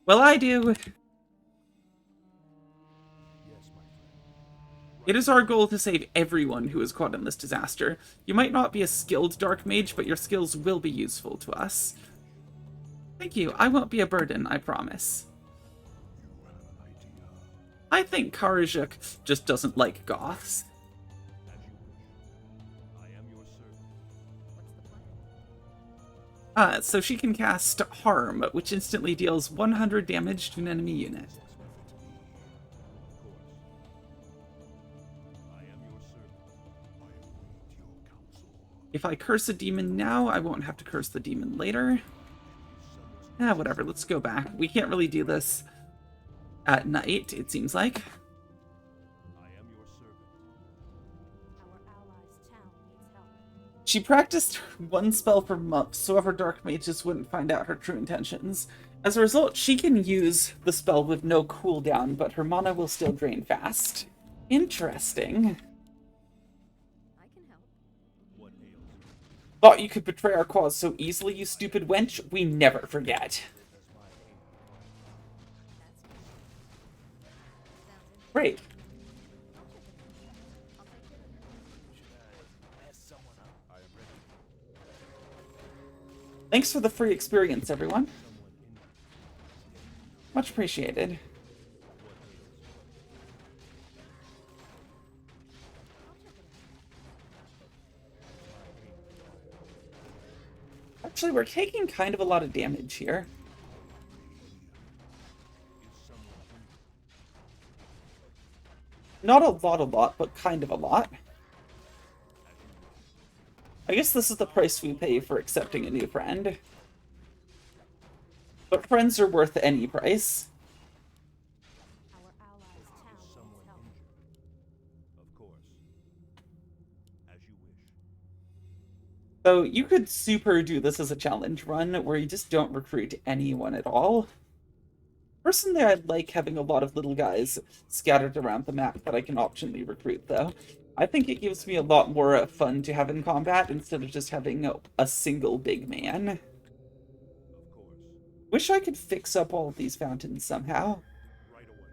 Well, I do. Yes, my friend. It is our goal to save everyone who is caught in this disaster. You might not be a skilled dark mage, but your skills will be useful to us. Thank you. I won't be a burden, I promise. You have an idea. I think Karajuk just doesn't like goths. As you wish. I am your servant. What's the plan? So she can cast Harm, which instantly deals 100 damage to an enemy unit. Of course. I am your servant. I await your counsel. If I curse a demon now, I won't have to curse the demon later. Whatever, let's go back. We can't really do this at night, it seems like. I am your servant. Our allies' town needs help. She practiced one spell per month, so other dark mages wouldn't find out her true intentions. As a result, she can use the spell with no cooldown, but her mana will still drain fast. Interesting. I can help. What ails you? Thought you could betray our cause so easily, you stupid wench? We never forget. As my aid. That's good. Sounds interesting. Great. I'll take care of it. Should I mess someone up? I am ready. Thanks for the free experience, everyone. Someone injured. Much appreciated. What ails I'll check it out. Actually, we're taking kind of a lot of damage here. you? Is someone injured? Not a lot, but kind of a lot. I guess this is the price we pay for accepting a new friend. But friends are worth any price. Our allies' town Is needs someone help. injured? Of course. As you wish. So you could super do this as a challenge run where you just don't recruit anyone at all. Personally, I like having a lot of little guys scattered around the map that I can optionally recruit, though. I think it gives me a lot more fun to have in combat instead of just having a single big man. Of course. Wish I could fix up all of these fountains somehow. Right away.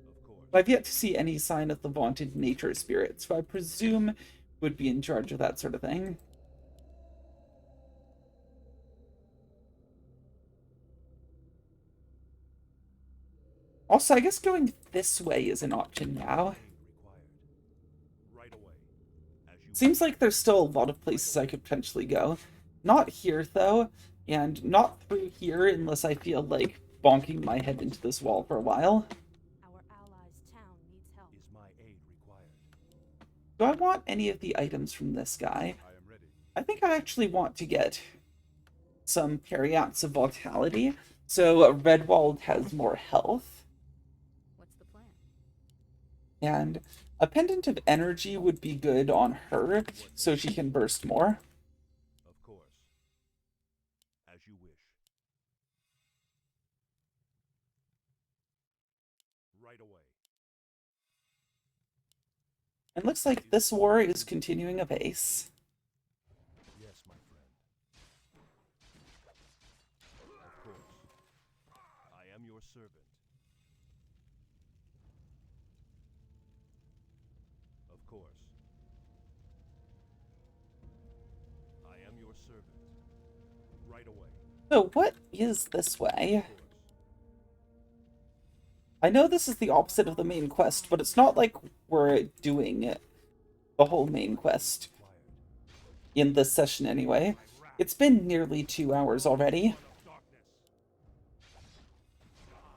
Of course. But I've yet to see any sign of the vaunted nature spirits, who I presume would be in charge of that sort of thing. Also, I guess going this way is an option now. Aid required. Right away. As you Seems like there's still a lot of places I could potentially go. Not here, though, and not through here unless I feel like bonking my head into this wall for a while. Our allies' town needs help. Is my aid required? Do I want any of the items from this guy? I am ready. I think I actually want to get some Periapts of Vitality, so Redwald has more health. What's the plan? And a Pendant of Energy would be good on her, so she can burst more. Of course. As you wish. Right away. And looks like this war is continuing apace. Yes, my friend. Of course. I am your servant. Of course. I am your servant. Right away. So what is this way? Of course. I know this is the opposite of the main quest, but it's not like we're doing the whole main quest Required. in this session anyway. It's been nearly 2 hours already. Darkness.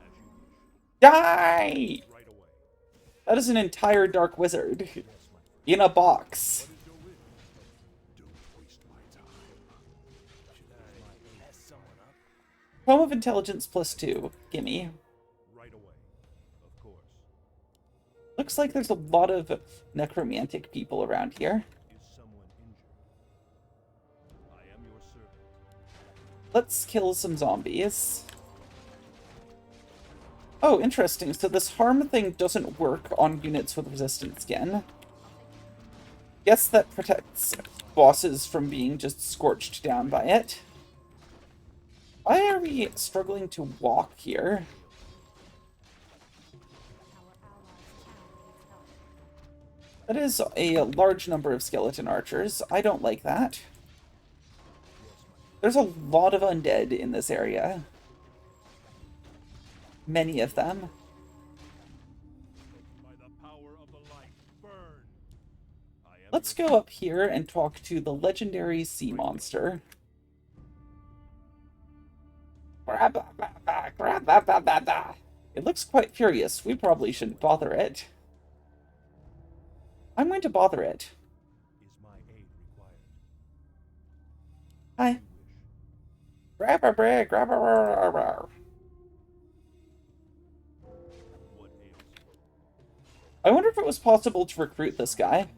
As you wish. Die! Right away. That is an entire Dark Wizard Yes, my friend. in a box. What is your wish? Don't waste my time. Should I mess someone up? Tome of Intelligence +2. Gimme. Right away. Of course. Looks like there's a lot of necromantic people around here. Is someone injured? I am your servant. Let's kill some zombies. Oh, interesting. So this harm thing doesn't work on units with resistant skin. Guess that protects bosses from being just scorched down by it. Why are we struggling to walk here? That is a large number of skeleton archers. I don't like that. There's a lot of undead in this area. Many of them. By the power of the light, burn. I am Let's your go up here and talk to the legendary sea monster. It looks quite furious. We probably shouldn't bother it. I'm going to bother it. Is my aid required? Hi. You wish. Grab a brick, grab a. What ails you? I wonder if it was possible to recruit this guy.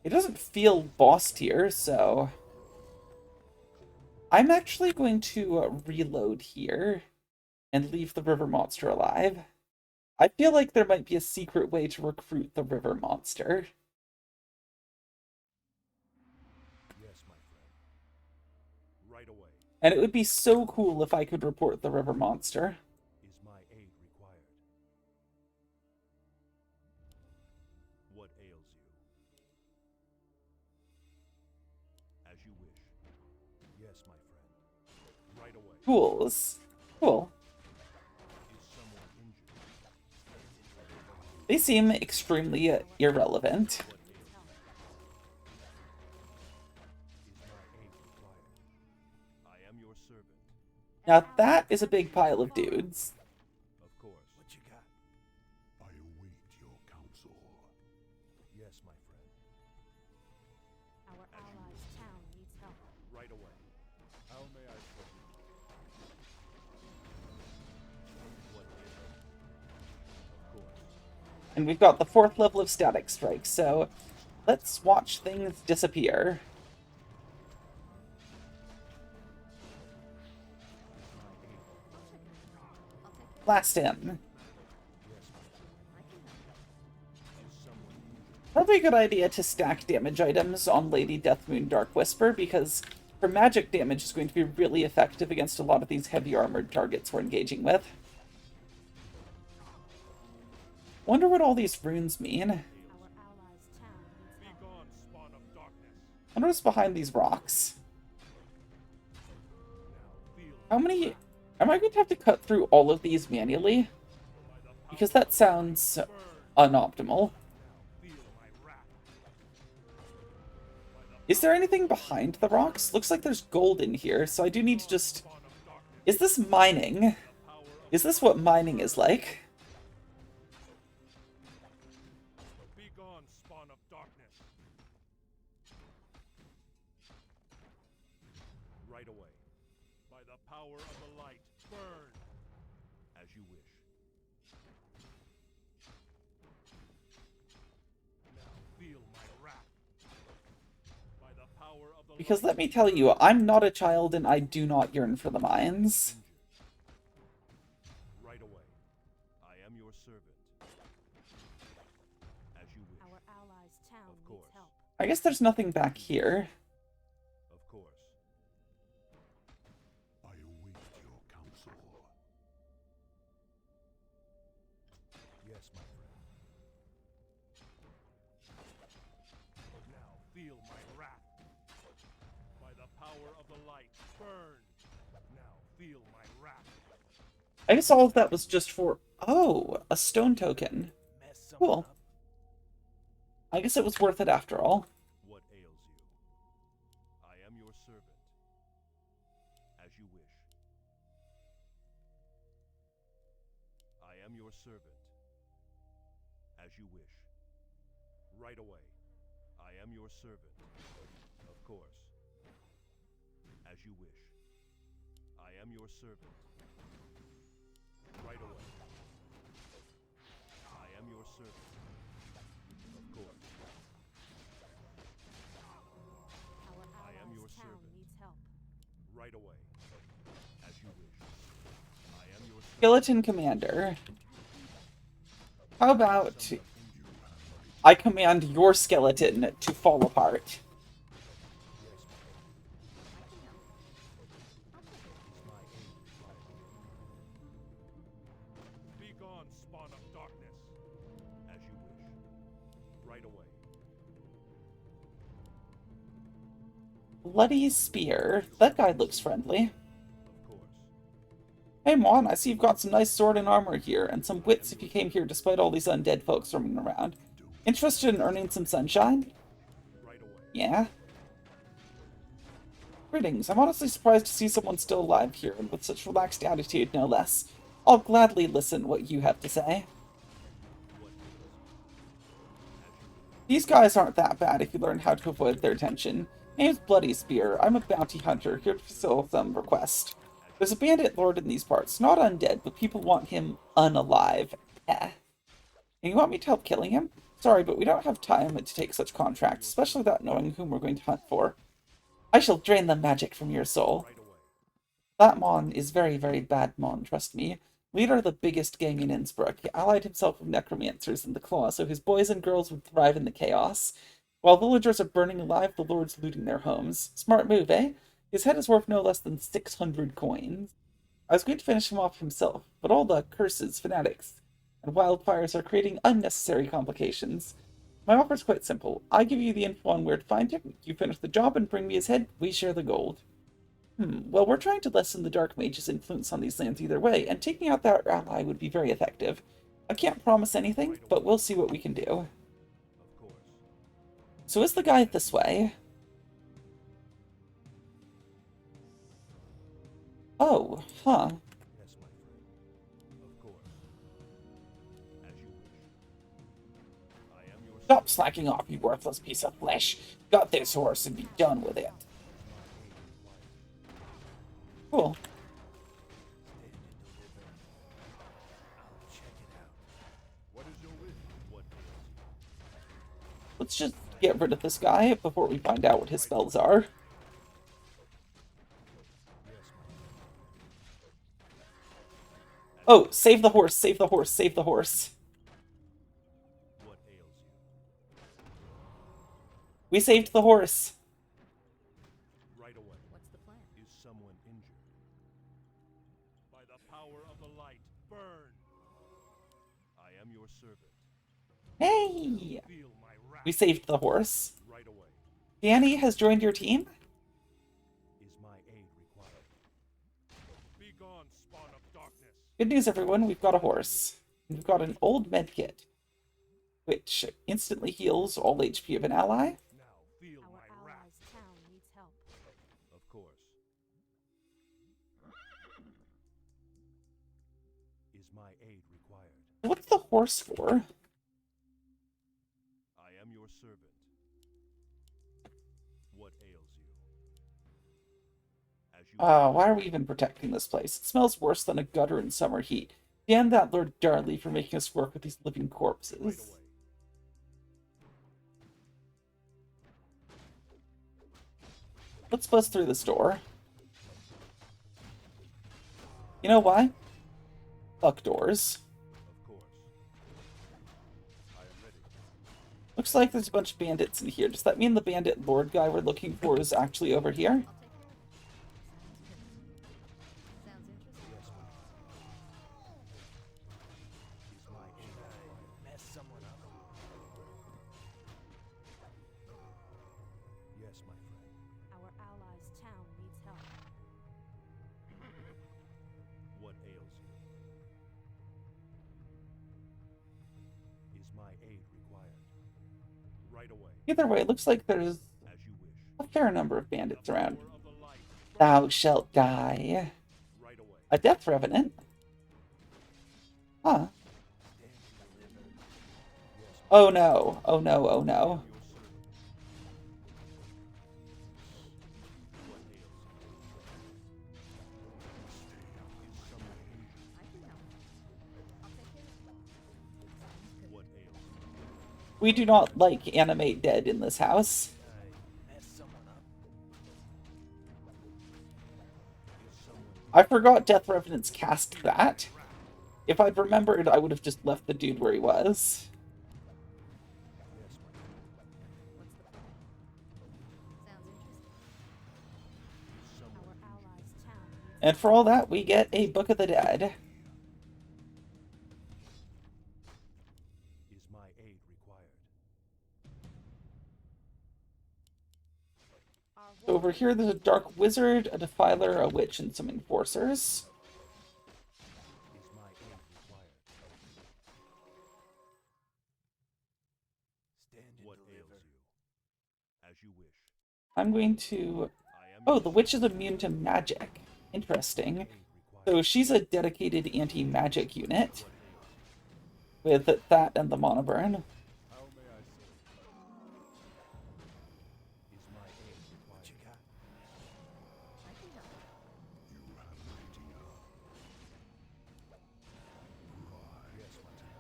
He doesn't feel boss tier, so... I'm actually going to reload here and leave the river monster alive. I feel like there might be a secret way to recruit the river monster. Yes, my friend. Right away. And it would be so cool if I could report the river monster. Is my aid required? What ails you? As you wish. Yes, my friend. Right away. Tools. Cool. Is someone injured? They seem extremely irrelevant. What ails you? Is my aid required? I am your servant. Now that is a big pile of dudes. Of course. What you got? I await your counsel. Yes, my friend. Our allies' town needs help. Right away. How may I serve you? What ails you? Of course. And we've got the 4th level of Static Strike, so let's watch things disappear. Blast him. Yes, my friend. Is someone injured? Probably a good idea to stack damage items on Lady Deathmoon Dark Whisper, because her magic damage is going to be really effective against a lot of these heavy armored targets we're engaging with. Wonder what all these runes mean. Our allies' town needs Be help. gone, spawn of darkness. Wonder what's behind these rocks. Now feel How many... Am I going to have to cut through all of these manually? Because that sounds unoptimal. feel my wrath. Is there anything behind the rocks? Looks like there's gold in here, so I do need to just... Spawn of darkness. Is this mining? Power of Is this what mining is like? Be gone, spawn of darkness. Right away. By the power of the light, burn. As you wish. Now feel my wrath. By the power of the Because light, let me tell you, I'm not a child and I do not yearn for the mines. right away. I am your servant. As you wish. Our allies' town Of needs course. help. I guess there's nothing back here. Of course. I await your counsel. Yes, my friend. Now feel my wrath. By the power of the light, burn. Now feel my wrath. I guess all of that was just for... Oh, a stone token. Mess something Cool. up? I guess it was worth it after all. What ails you? I am your servant. As you wish. I am your servant. As you wish. Right away. I am your servant. Of course. As you wish. I am your servant. Right away. I am your servant. Of course. Our I am your allies' town servant. needs help. Right away. As you wish. I am your servant. Skeleton Commander. How about I command your skeleton to fall apart? gone, spawn of darkness. As you wish. Right away. Bloody Spear. That guy looks friendly. Of course. Hey, Mon, I see you've got some nice sword and armor here, and some wits if you came here despite all these undead folks roaming around. Interested in earning some sunshine? Right away. Yeah? Greetings. I'm honestly surprised to see someone still alive here, and with such relaxed attitude, no less. I'll gladly listen what you have to say. These guys aren't that bad if you learn how to avoid their attention. Name's Bloody Spear. I'm a bounty hunter, here to fulfill some request. There's a bandit lord in these parts, not undead, but people want him unalive. And you want me to help killing him? Sorry, but we don't have time to take such contracts, especially without knowing whom we're going to hunt for. I shall drain the magic from your soul. Right away. That Mon is very, very bad Mon, trust me. Leader of the biggest gang in Innsbrook, he allied himself with necromancers in the Claw, so his boys and girls would thrive in the chaos. While villagers are burning alive, the Lord's looting their homes. Smart move, eh? His head is worth no less than 600 coins. I was going to finish him off himself, but all the curses, fanatics, and wildfires are creating unnecessary complications. My offer is quite simple. I give you the info on where to find him, you finish the job and bring me his head, we share the gold. Well, we're trying to lessen the Dark Mage's influence on these lands either way, and taking out that ally would be very effective. I can't promise anything, but we'll see what we can do. Of course. So is the guy this way? Oh, huh. Yes, my friend. Of course. As you wish. I am your Stop slacking off, you worthless piece of flesh. Got this horse and be done with it. Cool. Stand and deliver. I'll check it out. What is your wish? What ails Let's just get rid of this guy before we find out what his spells are. you? Yes, my Oh, save the horse, save the horse, save the horse. What ails you? We saved the horse. Right away. What's the plan? Is someone injured? By the power of the light, burn! I am your servant. Hey! Feel my wrath. We saved the horse. Right away. Danny has joined your team? Is my aid required? Be gone, spawn of darkness. Good news, everyone. We've got a horse. We've got an old med kit, which instantly heals all HP of an ally. Now feel Our my wrath. allies' town needs help. Of course. Is my aid required? What's the horse for? I am your servant. What ails you? As you Why are we even protecting this place? It smells worse than a gutter in summer heat. Damn that Lord Darley for making us work with these living right corpses. away. Let's buzz through this door. You know why? Fuck doors. Of course. I am ready. Looks like there's a bunch of bandits in here. Does that mean the bandit lord guy we're looking for is actually over here? I'll take care of it. Sounds interesting. Yes, my Is my aid required? Mess someone up. Yes, my friend. Our allies' town needs help. What ails you? Is my aid required? Right away. Either way, it looks like there's As you wish. a fair number of bandits The around. power of the light, Thou shalt die. right away. A death revenant? Huh. Stand and deliver. Yes, Oh no. Oh no, oh no. your servant. What ails you? Is someone injured? I can help. I'll take care of it. Sounds good. What ails you? We do not like animate dead in this house. Mess someone up. Is someone I forgot Death Revenants cast that. If I'd remembered, I would have just left the dude where he was. Yes, my friend. What's the plan? Sounds interesting. Is someone Our allies' town needs And for all that, we get a Book of the Dead. over here, there's a dark wizard, a defiler, a witch, and some enforcers. Is my aid required? Stand and What deliver. ails you? As you wish. I'm going to... I am Oh, your the witch is immune to magic. Interesting. aid required. So she's a dedicated anti-magic unit What ails with that and the monoburn. How may I serve? you? Is my aid What required? you got? I can help. You have an idea. Yes, my dear.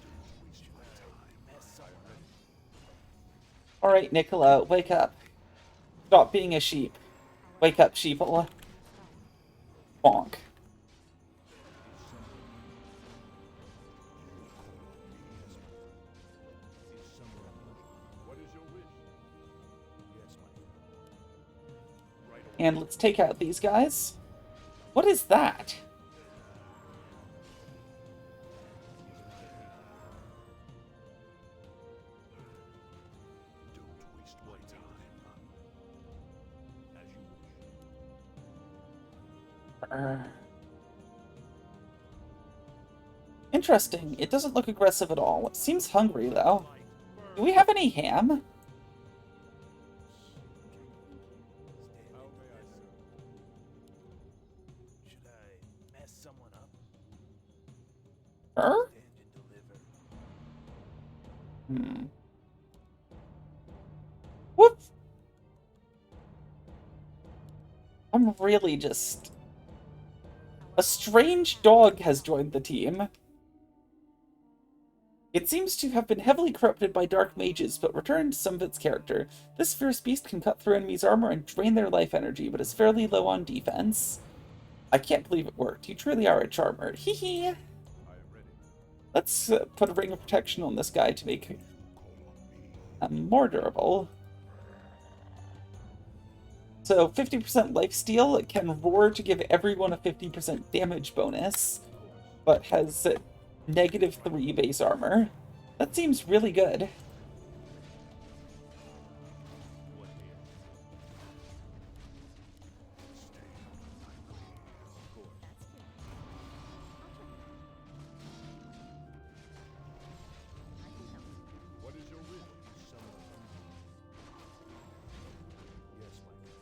Don't waste my time. Mess someone up. Alright, Nicola, wake up. Stop being a sheep. Wake up, sheeple. Bonk. Is someone unusual? What is your wish? Yes, my friend. Right away. And let's take out these guys. What is that? Don't waste my time. As you wish. Interesting. It doesn't look aggressive at all. It seems hungry, though. Do we have any ham? How may I serve? Should I mess someone up? Her? Stand and deliver. Hmm. Whoop! I'm really just... A strange dog has joined the team. It seems to have been heavily corrupted by dark mages, but returned some of its character. This fierce beast can cut through enemies' armor and drain their life energy, but is fairly low on defense. I can't believe it worked. You truly are a charmer. Hee hee! I am ready. Let's put a ring of protection on this guy to make Call on me. him more durable. So 50% lifesteal, can roar to give everyone a 50% damage bonus, but has -3 base armor. That seems really good. What ails you? Of course. That's good. I can help. What is your wish? Is someone unusual? Yes, my friend.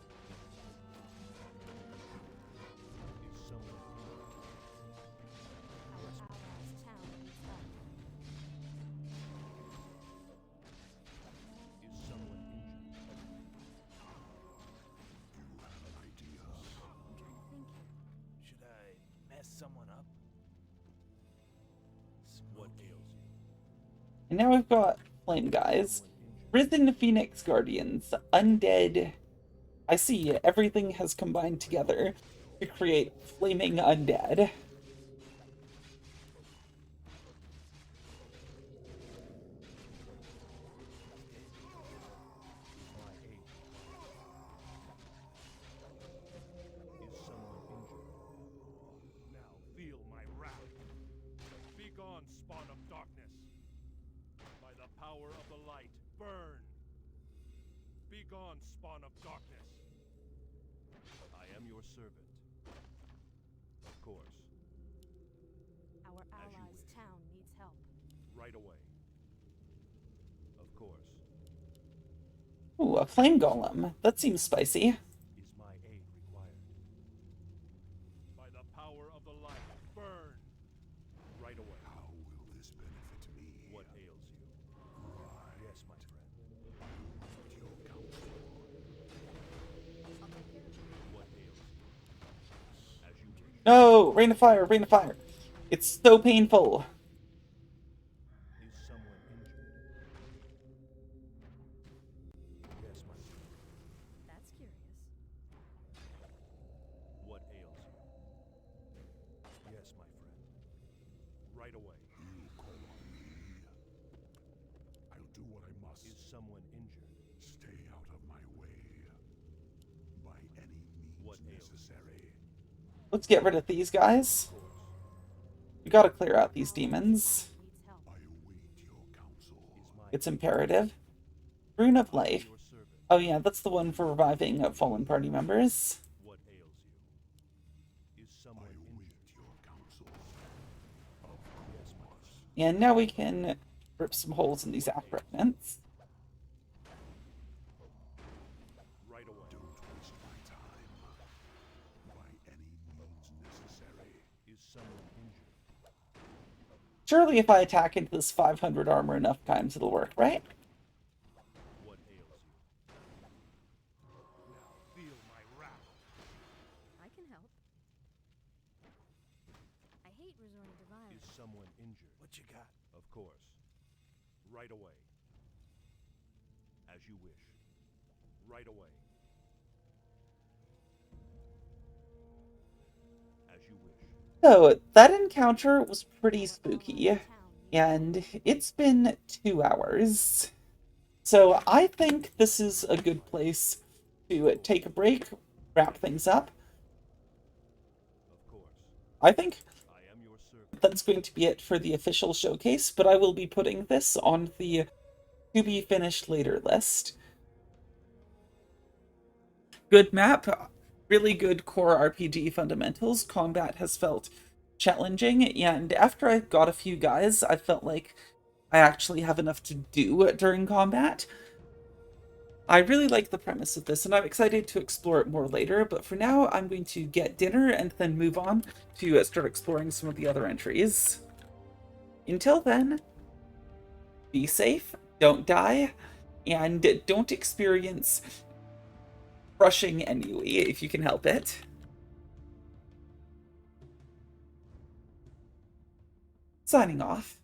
Is someone unusual? Our allies' town needs help. Is someone injured? You have an idea. I'm thinking. Should I mess someone up? What Smoky. ails you? And now we've got flame guys. Someone injured? Risen Phoenix Guardians, undead. I see, everything has combined together to create flaming undead. My aid. Is someone injured? Now feel my wrath. Begone, spawn of darkness. By the power of the light, burn. Begone, spawn of darkness. I am your servant. Of course, Our you allies' wish. town needs help. right away. Of course. Ooh, a flame golem. That seems spicy. Is my aid required? By the power of the light, burn! Right away. How will this benefit me? What ails you? Yes, my friend. With your counsel. I'll take care of it. What ails you? As you wish. No! Rain of fire, rain of fire. It's so painful. Is someone injured? Yes, my friend. That's curious. What ails you? Yes, my friend. Right away. You call on me. I'll do what I must. Is someone injured? Stay out of my way. By any What means ails you? necessary. Let's get rid of these guys. Of course. We gotta clear out these demons. Needs help. I await your counsel. Is my It's imperative. Rune of Life. your servant? Oh yeah, that's the one for reviving fallen party members. What ails you? Is someone injured? Your counsel. Yes, boss. And now we can rip some holes in these fragments. Right away. Don't waste my time. By any means necessary. Is someone injured? Surely if I attack into this 500 armor enough times, it'll work, right? What ails you? Now feel my wrath. I can help. I hate resorting to Is violence. someone injured? What you got? Of course. Right away. As you wish. Right away. As you wish. So, that encounter was pretty spooky, and it's been 2 hours. So, I think this is a good place to take a break, wrap things up. Of course. I think I am your servant. that's going to be it for the official showcase, but I will be putting this on the to be finished later list. Good map, really good core RPG fundamentals. Combat has felt challenging, and after I got a few guys, I felt like I actually have enough to do during combat. I really like the premise of this, and I'm excited to explore it more later, but for now, I'm going to get dinner and then move on to start exploring some of the other entries. Until then, be safe, don't die, and don't experience crushing ennui if you can help it. Signing off.